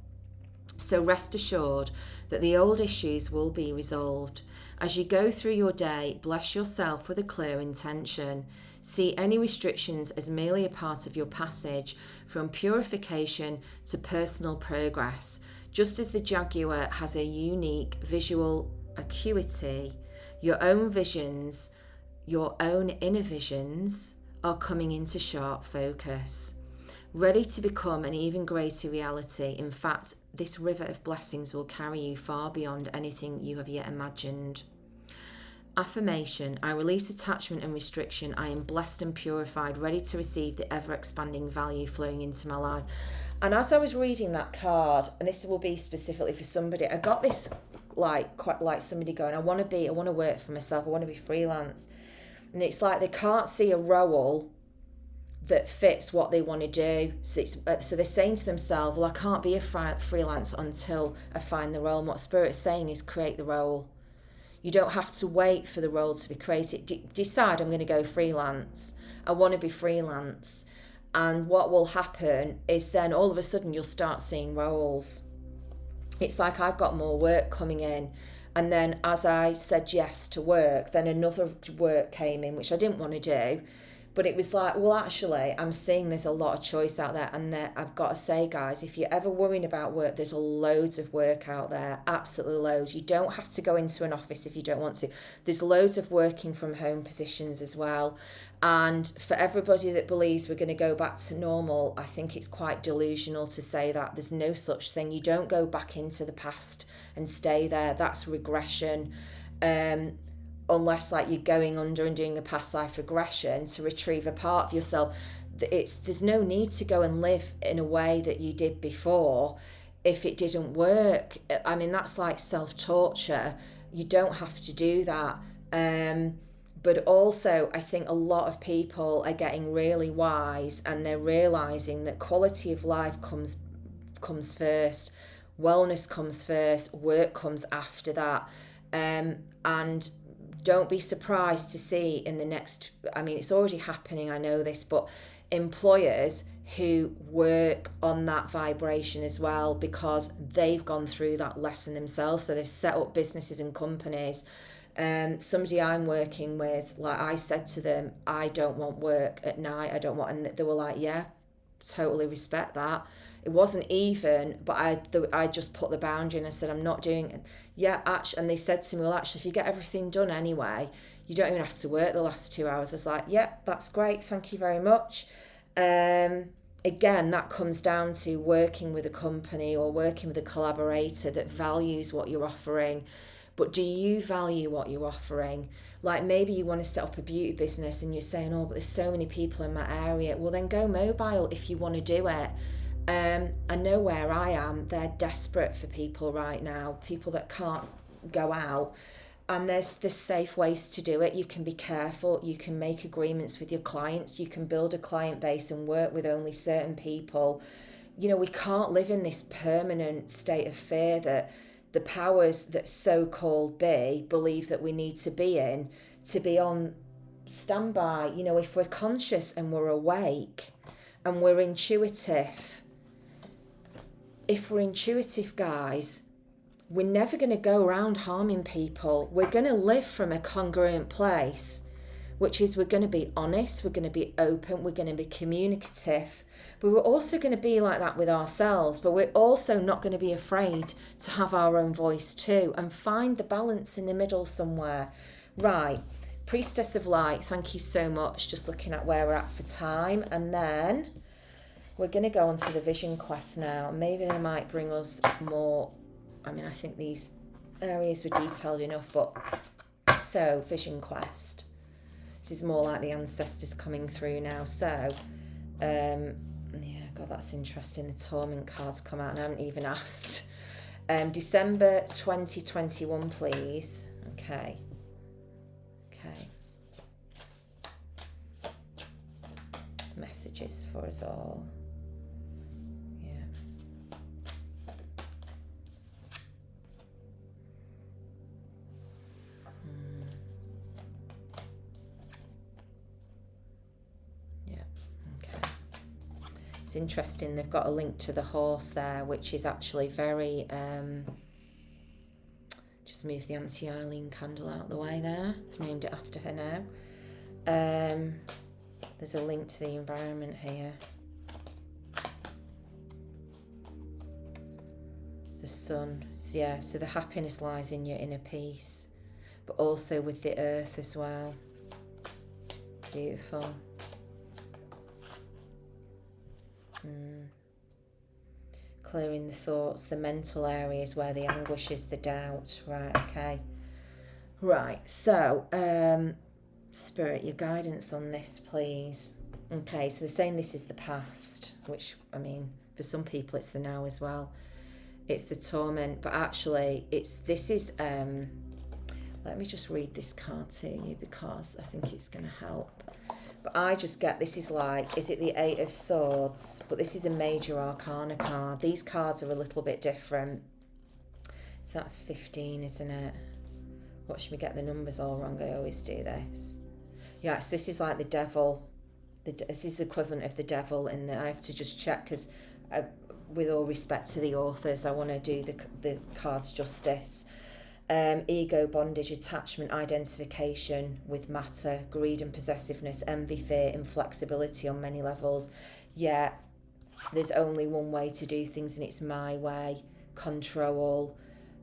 So rest assured that the old issues will be resolved. As you go through your day, bless yourself with a clear intention. See any restrictions as merely a part of your passage from purification to personal progress. Just as the jaguar has a unique visual acuity, your own visions, your own inner visions, are coming into sharp focus, ready to become an even greater reality. In fact, this river of blessings will carry you far beyond anything you have yet imagined. Affirmation: I release attachment and restriction. I am blessed and purified, ready to receive the ever-expanding value flowing into my life. And as I was reading that card, and this will be specifically for somebody, I got this quite like somebody going, I want to work for myself, I want to be freelance. And it's like they can't see a role that fits what they want to do. So they're saying to themselves, well, I can't be a freelance until I find the role. And what Spirit is saying is create the role. You don't have to wait for the role to be created. Decide, I'm going to go freelance. I want to be freelance. And what will happen is then all of a sudden you'll start seeing roles. It's like I've got more work coming in. And then as I said yes to work, then another work came in, which I didn't want to do. But it was like, well, actually, I'm seeing there's a lot of choice out there. And I've got to say, guys, if you're ever worrying about work, there's loads of work out there, absolutely loads. You don't have to go into an office if you don't want to. There's loads of working from home positions as well. And for everybody that believes we're going to go back to normal, I think it's quite delusional to say that. There's no such thing. You don't go back into the past and stay there. That's regression. Unless like you're going under and doing a past life regression to retrieve a part of yourself. There's no need to go and live in a way that you did before if it didn't work. I mean, that's like self-torture. You don't have to do that. But also, I think a lot of people are getting really wise and they're realising that quality of life comes first, wellness comes first, work comes after that. And don't be surprised to see in the next, I mean, it's already happening, I know this, but employers who work on that vibration as well because they've gone through that lesson themselves. So they've set up businesses and companies. Somebody I'm working with, like I said to them, I don't want work at night. And they were like, yeah, totally respect that. It wasn't even, but I just put the boundary and I said, I'm not doing it. Yeah, actually, and they said to me, well, actually, if you get everything done anyway, you don't even have to work the last 2 hours. I was like, yeah, that's great. Thank you very much. Again, that comes down to working with a company or working with a collaborator that values what you're offering. But do you value what you're offering? Like maybe you want to set up a beauty business and you're saying, oh, but there's so many people in my area. Well, then go mobile if you want to do it. I know where I am, they're desperate for people right now, people that can't go out. And there's safe ways to do it. You can be careful. You can make agreements with your clients. You can build a client base and work with only certain people. You know, we can't live in this permanent state of fear that the powers that so-called believe that we need to be in to be on standby. You know, if we're conscious and we're awake and we're intuitive, guys, we're never going to go around harming people. We're going to live from a congruent place, which is we're going to be honest, we're going to be open, we're going to be communicative, but we're also going to be like that with ourselves. But we're also not going to be afraid to have our own voice too and find the balance in the middle somewhere. Right, Priestess of Light, thank you so much. Just looking at where we're at for time. And then we're going to go on to the vision quest now. Maybe they might bring us more. I mean, I think these areas were detailed enough, but so vision quest. This is more like the ancestors coming through now. So, yeah, God, that's interesting. The torment cards come out and I haven't even asked. December 2021, please. Okay. Messages for us all. It's interesting, they've got a link to the horse there, which is actually very, just move the anti-Eileen candle out of the way there. I've named it after her now. There's a link to the environment here. The sun, yeah, so the happiness lies in your inner peace, but also with the earth as well. Beautiful. Clearing the thoughts, the mental areas where the anguish is, the doubt. Right, okay. Right, so, Spirit, your guidance on this, please. Okay, so they're saying this is the past, which, I mean, for some people it's the now as well. It's the torment, but actually this is, let me just read this card to you because I think it's going to help. But I just get, this is like, is it the Eight of Swords? But this is a major arcana card. These cards are a little bit different. So that's 15, isn't it? Watch me get the numbers all wrong. I always do this. Yes, this is like the devil. This is the equivalent of the devil in that I have to just check because with all respect to the authors, I want to do the cards justice. Ego, bondage, attachment, identification with matter, greed and possessiveness, envy, fear, inflexibility on many levels. Yeah, there's only one way to do things and it's my way, control.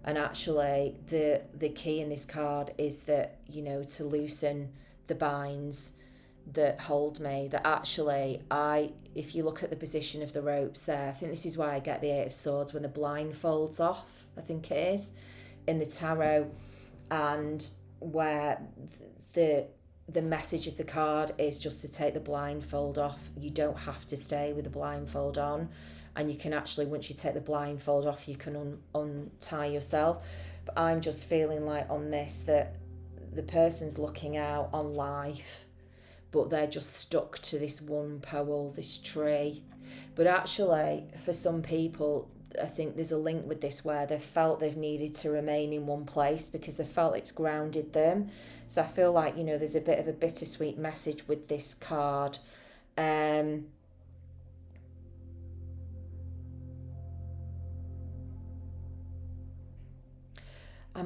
And actually the key in this card is that, you know, to loosen the binds that hold me, that actually if you look at the position of the ropes there, I think this is why I get the Eight of Swords when the blind folds off, I think it is, in the tarot, and where the message of the card is just to take the blindfold off. You don't have to stay with the blindfold on, and you can actually, once you take the blindfold off, you can untie yourself. But I'm just feeling like on this that the person's looking out on life, but they're just stuck to this one pole, this tree. But actually, for some people, I think there's a link with this where they've felt they've needed to remain in one place because they felt it's grounded them. So I feel like, you know, there's a bit of a bittersweet message with this card. I'm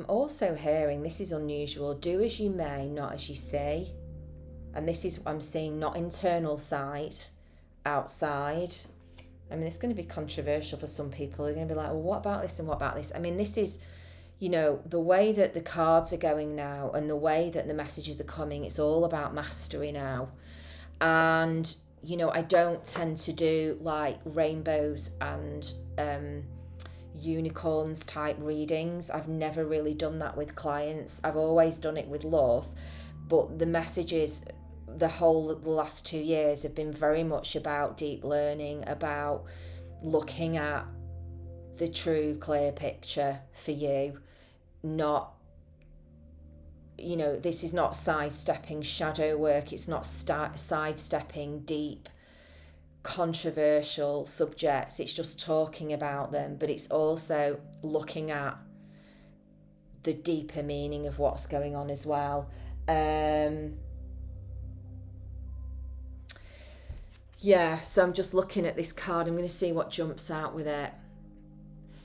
also hearing, this is unusual, do as you may, not as you say. And this is, I'm seeing not internal sight, outside. I mean, it's going to be controversial for some people. They're going to be like, well, what about this and what about this? I mean, this is, you know, the way that the cards are going now and the way that the messages are coming, it's all about mastery now. And, you know, I don't tend to do like rainbows and unicorns type readings. I've never really done that with clients. I've always done it with love. But the messages, the last 2 years have been very much about deep learning, about looking at the true clear picture for you. Not, you know, this is not sidestepping shadow work. It's not sidestepping deep, controversial subjects. It's just talking about them, but it's also looking at the deeper meaning of what's going on as well. Yeah, so I'm just looking at this card. I'm going to see what jumps out with it.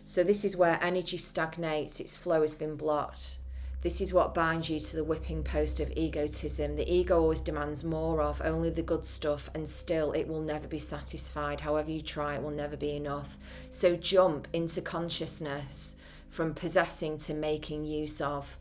So this is where energy stagnates, its flow has been blocked. This is what binds you to the whipping post of egotism. The ego always demands more of only the good stuff, and still it will never be satisfied. However you try, it will never be enough. So jump into consciousness from possessing to making use of.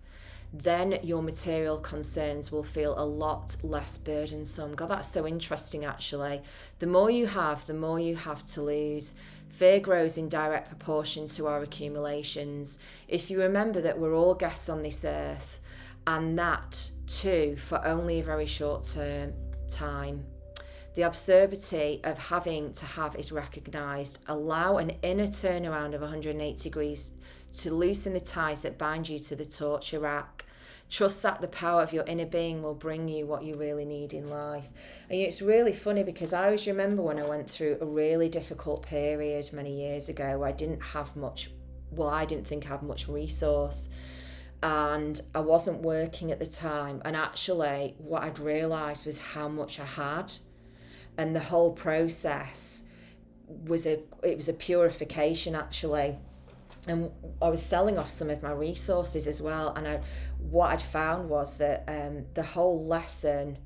Then your material concerns will feel a lot less burdensome. God, that's so interesting, actually. The more you have to lose. Fear grows in direct proportion to our accumulations. If you remember that we're all guests on this earth, and that too for only a very short time. The absurdity of having to have is recognised. Allow an inner turnaround of 180 degrees to loosen the ties that bind you to the torture rack. Trust that the power of your inner being will bring you what you really need in life. And it's really funny because I always remember when I went through a really difficult period many years ago where I didn't think I had much resource, and I wasn't working at the time. And actually what I'd realised was how much I had, and the whole process was a purification actually. And I was selling off some of my resources as well, and what I'd found was that the whole lesson,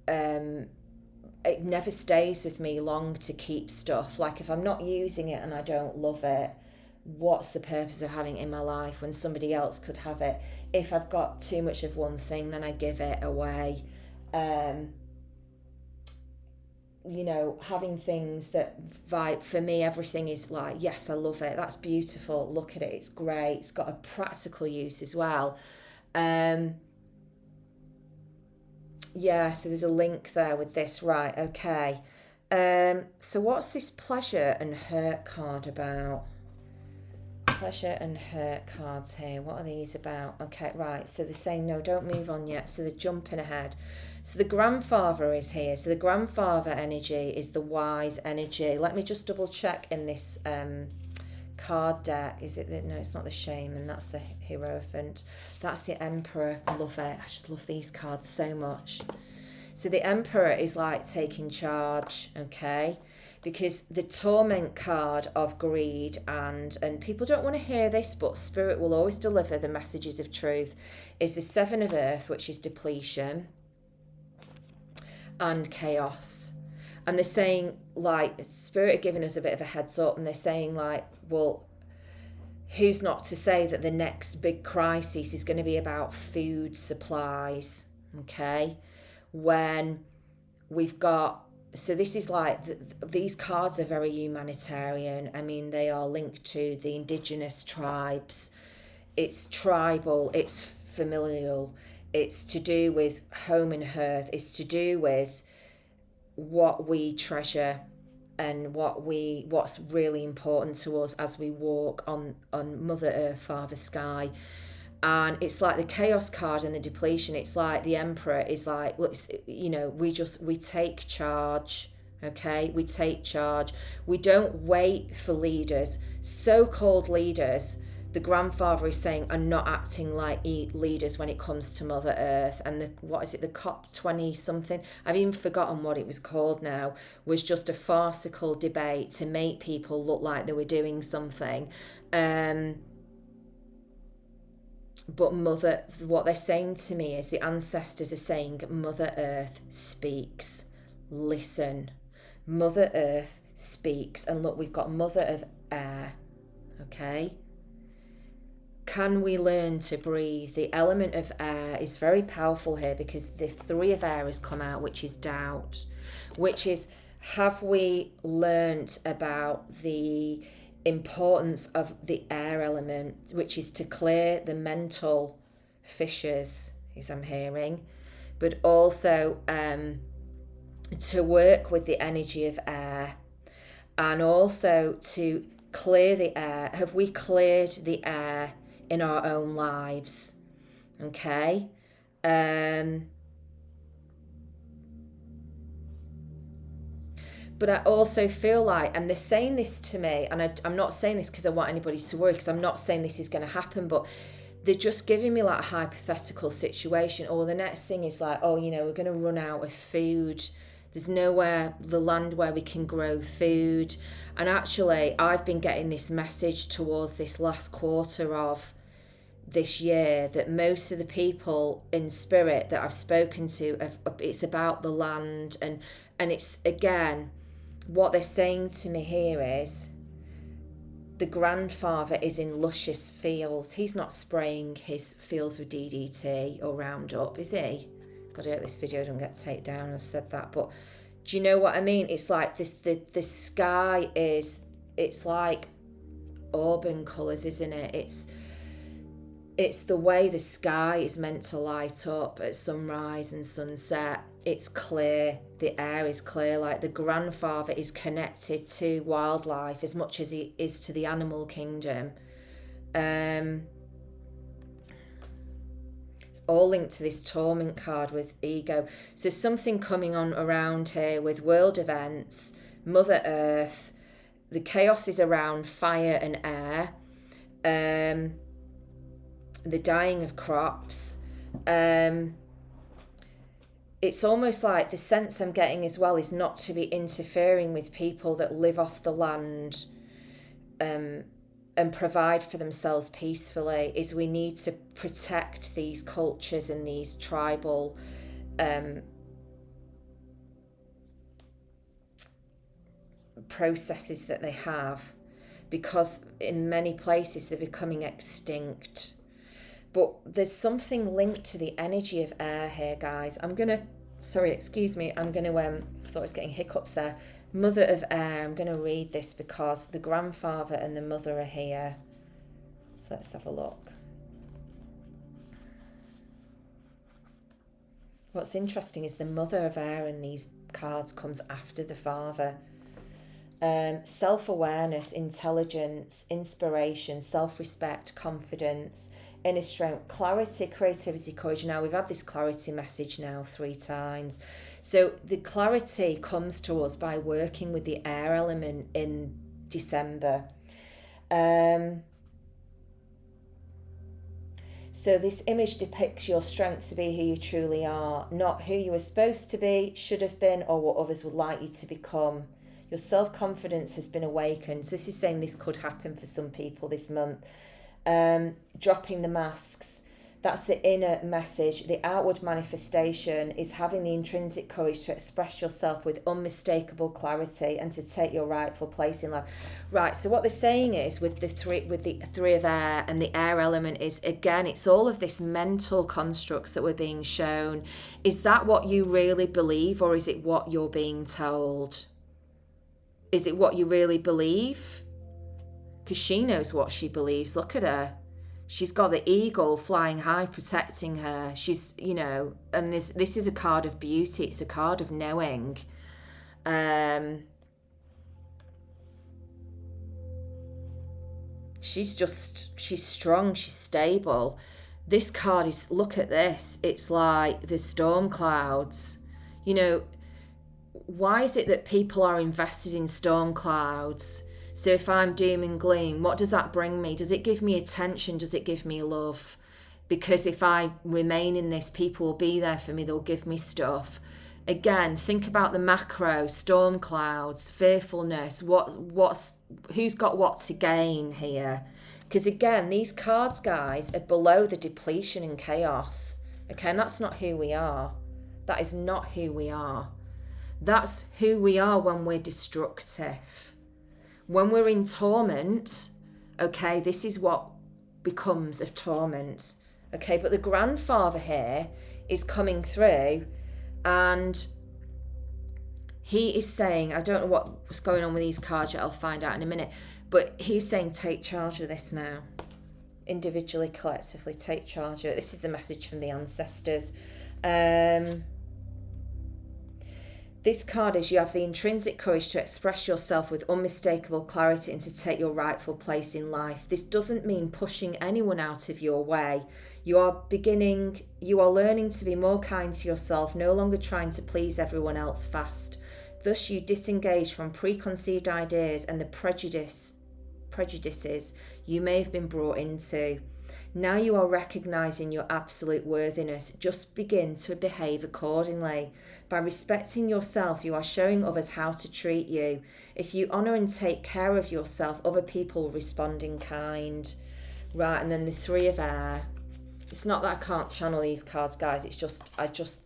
it never stays with me long to keep stuff. Like if I'm not using it and I don't love it, what's the purpose of having it in my life when somebody else could have it? If I've got too much of one thing, then I give it away. You know, having things that vibe, for me, everything is like, yes, I love it, that's beautiful, look at it, it's great, it's got a practical use as well. Yeah, so there's a link there with this, right? Okay. So what's this pleasure and hurt card about? Pleasure and hurt cards here. What are these about? Okay, right. So they're saying no, don't move on yet. So they're jumping ahead. So the grandfather is here. So the grandfather energy is the wise energy. Let me just double check in this card deck. Is it that? No, it's not the shaman. That's the hierophant. That's the emperor. I love it. I just love these cards so much. So the emperor is like taking charge, okay? Because the torment card of greed and people don't want to hear this, but spirit will always deliver the messages of truth, is the seven of earth, which is depletion and chaos. And they're saying, like, spirit are giving us a bit of a heads up, and they're saying, like, well, who's not to say that the next big crisis is going to be about food supplies, okay? When we've got, so this is like, these cards are very humanitarian. I mean, they are linked to the indigenous tribes. It's tribal, it's familial, it's to do with home and hearth, it's to do with what we treasure and what's really important to us as we walk on Mother Earth, Father Sky. And it's like the chaos card and the depletion. It's like the emperor is like, well, it's, you know, we take charge, okay? We take charge. We don't wait for leaders. So-called leaders, the grandfather is saying, are not acting like leaders when it comes to Mother Earth. And the COP20 something, I've even forgotten what it was called now, was just a farcical debate to make people look like they were doing something. But what they're saying to me is the ancestors are saying, Mother Earth speaks. Listen. Mother Earth speaks. And look, we've got Mother of Air. Okay? Can we learn to breathe? The element of air is very powerful here because the three of air has come out, which is doubt. Which is, have we learnt about the importance of the air element, which is to clear the mental fissures, as I'm hearing, but also to work with the energy of air, and also to clear the air. Have we cleared the air in our own lives? Okay. But I also feel like, and they're saying this to me, and I'm not saying this because I want anybody to worry, because I'm not saying this is going to happen, but they're just giving me like a hypothetical situation. Or the next thing is like, oh, you know, we're going to run out of food. There's nowhere, the land where we can grow food. And actually, I've been getting this message towards this last quarter of this year that most of the people in spirit that I've spoken to, it's about the land. And it's, again, what they're saying to me here is the grandfather is in luscious fields. He's not spraying his fields with DDT or Roundup, is he? God, I hope this video doesn't get taken down. I said that, but do you know what I mean? It's like this. The sky is. It's like auburn colours, isn't it? It's the way the sky is meant to light up at sunrise and sunset. It's clear. The air is clear. Like the grandfather is connected to wildlife as much as he is to the animal kingdom. It's all linked to this torment card with ego. So there's something coming on around here with world events, Mother Earth. The chaos is around fire and air. The dying of crops. it's almost like the sense I'm getting as well is not to be interfering with people that live off the land, and provide for themselves peacefully. Is we need to protect these cultures and these tribal processes that they have, because in many places they're becoming extinct. But there's something linked to the energy of air here, guys. I thought I was getting hiccups there. Mother of air, I'm going to read this because the grandfather and the mother are here. So let's have a look. What's interesting is the mother of air in these cards comes after the father. Self-awareness, intelligence, inspiration, self-respect, confidence, inner strength, clarity, creativity, courage. Now, we've had this clarity message now 3 times. So the clarity comes to us by working with the air element in December. So this image depicts your strength to be who you truly are, not who you were supposed to be, should have been, or what others would like you to become. Your self-confidence has been awakened. So this is saying this could happen for some people this month. Dropping the masks. That's the inner message. The outward manifestation is having the intrinsic courage to express yourself with unmistakable clarity and to take your rightful place in life. Right, so what they're saying is with the three of air, and the air element is, again, it's all of this mental constructs that we're being shown. Is that what you really believe, or is it what you're being told? Is it what you really believe? Because she knows what she believes. Look at her. She's got the eagle flying high, protecting her. She's, and this is a card of beauty. It's a card of knowing. She's strong. She's stable. This card is, look at this. It's like the storm clouds. Why is it that people are invested in storm clouds? So if I'm doom and gloom, what does that bring me? Does it give me attention? Does it give me love? Because if I remain in this, people will be there for me. They'll give me stuff. Again, think about the macro, storm clouds, fearfulness. Who's got what to gain here? Because again, these cards, guys, are below the depletion and chaos. Okay, and that's not who we are. That is not who we are. That's who we are when we're destructive. When we're in torment, okay, this is what becomes of torment. Okay, but the grandfather here is coming through, and he is saying, I don't know what's going on with these cards yet, I'll find out in a minute, but he's saying take charge of this now. Individually, collectively, take charge of it. This is the message from the ancestors. This card is, you have the intrinsic courage to express yourself with unmistakable clarity and to take your rightful place in life. This doesn't mean pushing anyone out of your way. You are learning to be more kind to yourself, no longer trying to please everyone else fast. Thus you disengage from preconceived ideas and the prejudices you may have been brought into. Now you are recognizing your absolute worthiness. Just begin to behave accordingly. By respecting yourself, you are showing others how to treat you. If you honor and take care of yourself, other people will respond in kind. Right, and then the 3 of air. It's not that I can't channel these cards, guys. It's just,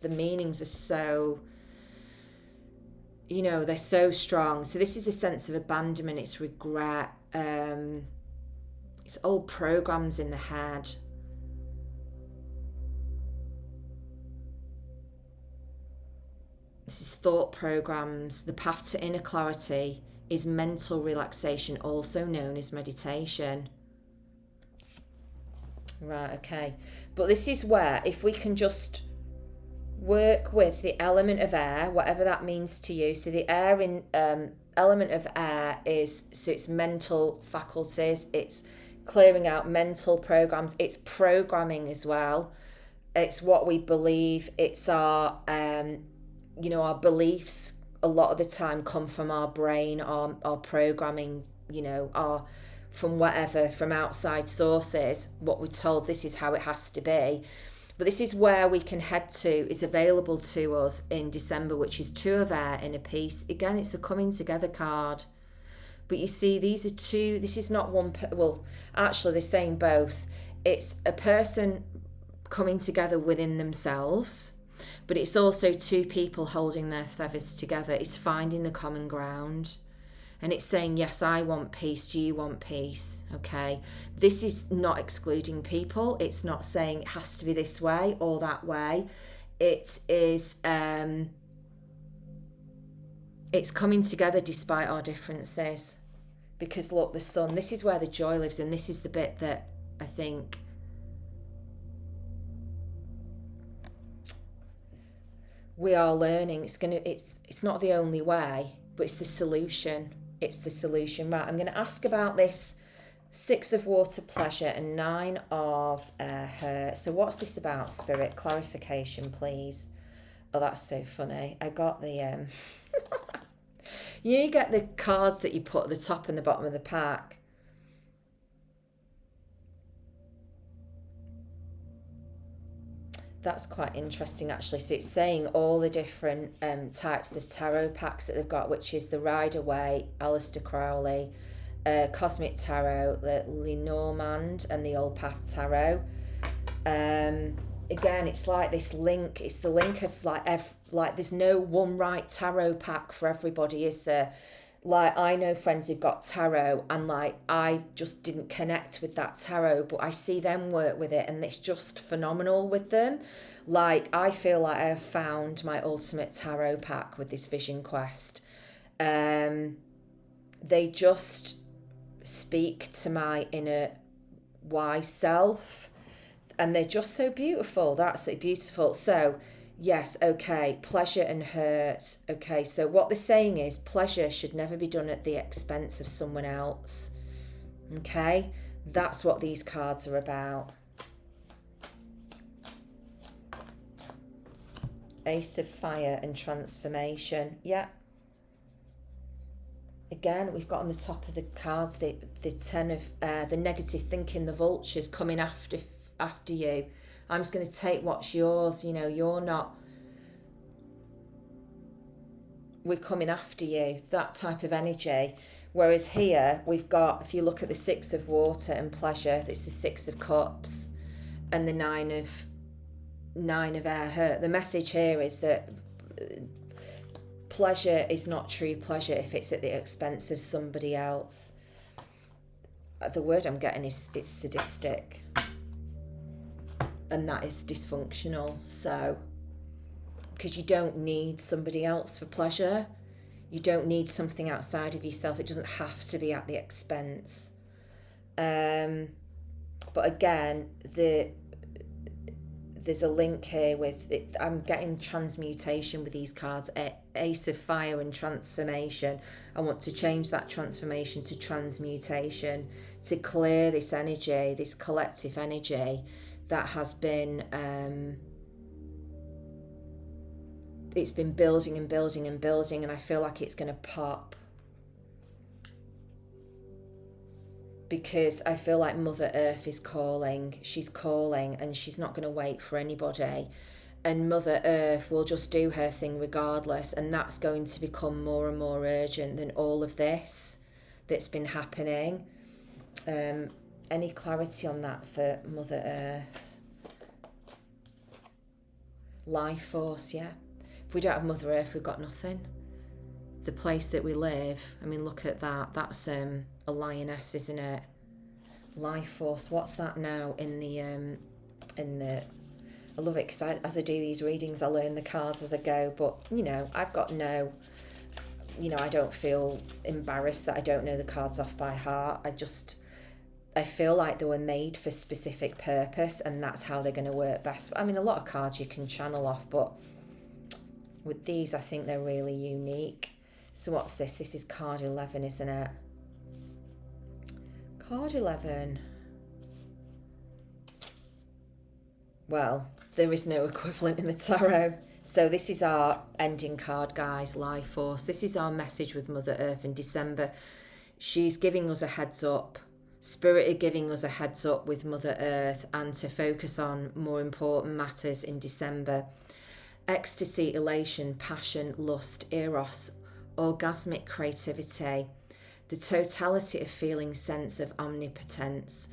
the meanings are so, they're so strong. So this is a sense of abandonment. It's regret. It's old programs in the head. This is thought programs. The path to inner clarity is mental relaxation, also known as meditation. Right, okay. But this is where, if we can just work with the element of air, whatever that means to you. So the air in element of air is, so it's mental faculties, it's clearing out mental programs, it's programming as well. It's what we believe. It's our our beliefs a lot of the time come from our brain, our programming, our from outside sources, what we're told this is how it has to be. But this is where we can head to, is available to us in December, which is Two of Air, Inner Peace. Again, it's a coming together card. But you see, these are two, this is not one, well, actually they're saying both. It's a person coming together within themselves, but it's also two people holding their feathers together. It's finding the common ground. And it's saying, yes, I want peace. Do you want peace? Okay. This is not excluding people. It's not saying it has to be this way or that way. It is, it's coming together despite our differences. Because look, the sun, this is where the joy lives, and this is the bit that I think we are learning. It's not the only way, but it's the solution. It's the solution. Right, I'm going to ask about this 6 of water, pleasure, and 9 of hurt. So what's this about, Spirit? Clarification, please. Oh, that's so funny. I got the... you get the cards that you put at the top and the bottom of the pack. That's quite interesting, actually. So it's saying all the different types of tarot packs that they've got, which is the Rider-Waite, Aleister Crowley, Cosmic Tarot, the Lenormand, and the Old Path Tarot. Again, it's like this link. It's the link of like there's no one right tarot pack for everybody, is there? Like, I know friends who've got tarot, and like I just didn't connect with that tarot, but I see them work with it, and it's just phenomenal with them. Like, I feel like I have found my ultimate tarot pack with this Vision Quest. They just speak to my inner wise self, and they're just so beautiful. They're absolutely beautiful. So yes, okay, pleasure and hurt. Okay, so what they're saying is pleasure should never be done at the expense of someone else. Okay, that's what these cards are about. Ace of Fire and transformation. Yeah. Again, we've got on the top of the cards the 10 of the negative thinking, the vultures coming after you. I'm just going to take what's yours. You know, you're not... We're coming after you. That type of energy. Whereas here, we've got, if you look at the 6 of water and pleasure, it's the 6 of cups and the 9 of air, hurt. The message here is that pleasure is not true pleasure if it's at the expense of somebody else. The word I'm getting is it's sadistic. And that is dysfunctional. So, because you don't need somebody else for pleasure. You don't need something outside of yourself. It doesn't have to be at the expense. But again, there's a link here with it. I'm getting transmutation with these cards. Ace of Fire and transformation. I want to change that transformation to transmutation, to clear this energy, this collective energy that has been it's been building and building and building, and I feel like it's going to pop, because I feel like Mother Earth is calling. She's calling, and she's not going to wait for anybody, and Mother Earth will just do her thing regardless, and that's going to become more and more urgent than all of this that's been happening. Any clarity on that for Mother Earth? Life force, yeah. If we don't have Mother Earth, we've got nothing. The place that we live, I mean, look at that. That's a lioness, isn't it? Life force. What's that now in the I love it, because as I do these readings, I learn the cards as I go. But, you know, I've got no... You know, I don't feel embarrassed that I don't know the cards off by heart. I feel like they were made for specific purpose, and that's how they're going to work best. I mean, a lot of cards you can channel off, but with these, I think they're really unique. So what's this? This is card 11, isn't it? Card 11. Well, there is no equivalent in the tarot. So this is our ending card, guys, Life Force. This is our message with Mother Earth in December. She's giving us a heads up. Spirit are giving us a heads up with Mother Earth and to focus on more important matters in December. Ecstasy, elation, passion, lust, eros, orgasmic creativity, the totality of feeling, sense of omnipotence.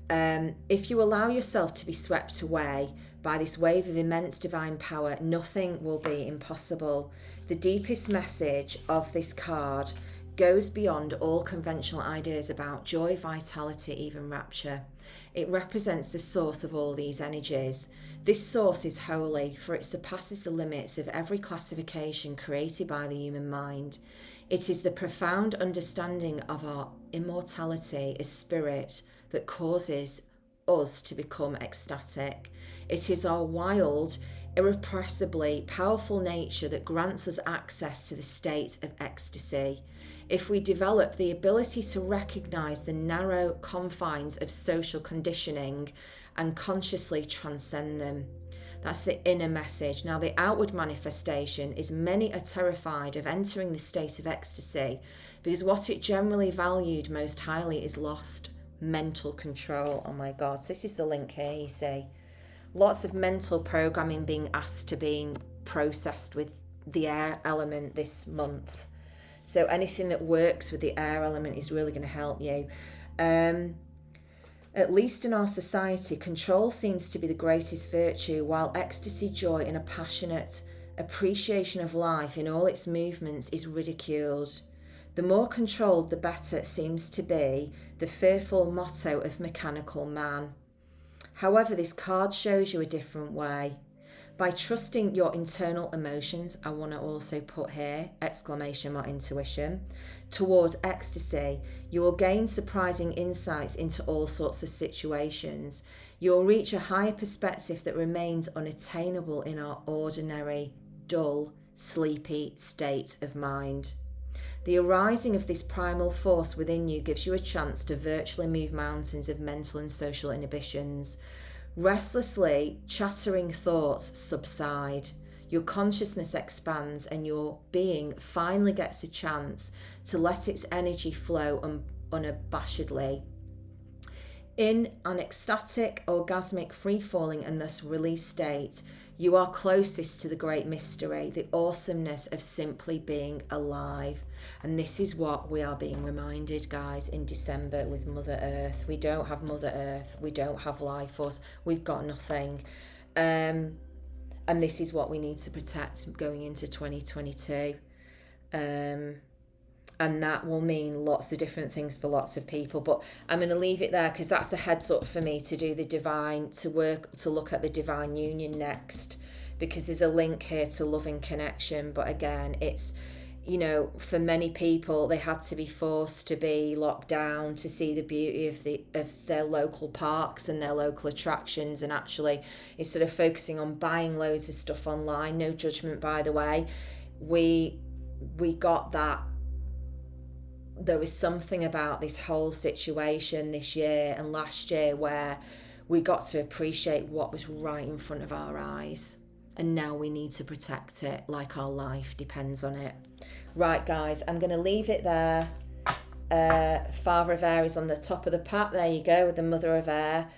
If you allow yourself to be swept away by this wave of immense divine power, nothing will be impossible. The deepest message of this card goes beyond all conventional ideas about joy, vitality, even rapture. It represents the source of all these energies. This source is holy, for it surpasses the limits of every classification created by the human mind. It is the profound understanding of our immortality as spirit that causes us to become ecstatic. It is our wild, irrepressibly powerful nature that grants us access to the state of ecstasy. If we develop the ability to recognize the narrow confines of social conditioning and consciously transcend them. That's the inner message. Now, the outward manifestation is many are terrified of entering the state of ecstasy because what it generally valued most highly is lost mental control. Oh my God, so this is the link here, you see. Lots of mental programming being asked to being processed with the air element this month. So anything that works with the air element is really going to help you. At least in our society, control seems to be the greatest virtue, while ecstasy, joy, and a passionate appreciation of life in all its movements is ridiculed. The more controlled, the better seems to be the fearful motto of mechanical man. However, this card shows you a different way. By trusting your internal emotions, I want to also put here, exclamation mark intuition, towards ecstasy, you will gain surprising insights into all sorts of situations. You will reach a higher perspective that remains unattainable in our ordinary, dull, sleepy state of mind. The arising of this primal force within you gives you a chance to virtually move mountains of mental and social inhibitions. Restlessly chattering thoughts subside. Your consciousness expands and your being finally gets a chance to let its energy flow unabashedly. In an ecstatic, orgasmic, free-falling and thus released state, you are closest to the great mystery, the awesomeness of simply being alive. And this is what we are being reminded, guys, in December with Mother Earth. We don't have Mother Earth. We don't have life force. We've got nothing. And this is what we need to protect going into 2022. And that will mean lots of different things for lots of people. But I'm going to leave it there because that's a heads up for me to do the divine, to look at the divine union next, because there's a link here to loving connection. But again, it's, you know, for many people, they had to be forced to be locked down to see the beauty of their local parks and their local attractions. And actually, instead of focusing on buying loads of stuff online, no judgment, by the way, we got that. There was something about this whole situation this year and last year where we got to appreciate what was right in front of our eyes. And now we need to protect it like our life depends on it. Right, guys, I'm going to leave it there. Father of Air is on the top of the pack. There you go, with the Mother of Air.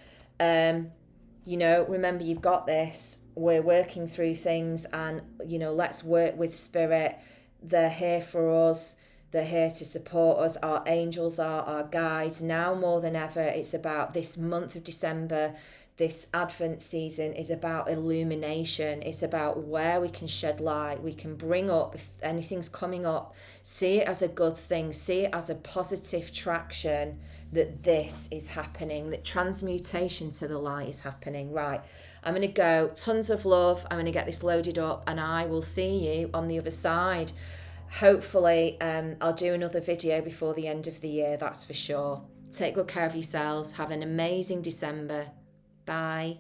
You know, remember, you've got this. We're working through things and, you know, let's work with Spirit. They're here for us. They're here to support us. Our angels are our guides. Now more than ever, it's about this month of December. This Advent season is about illumination. It's about where we can shed light. We can bring up, if anything's coming up, see it as a good thing. See it as a positive traction that this is happening, that transmutation to the light is happening. Right, I'm going to go. Tons of love. I'm going to get this loaded up and I will see you on the other side. Hopefully, I'll do another video before the end of the year, that's for sure. Take good care of yourselves. Have an amazing December. Bye.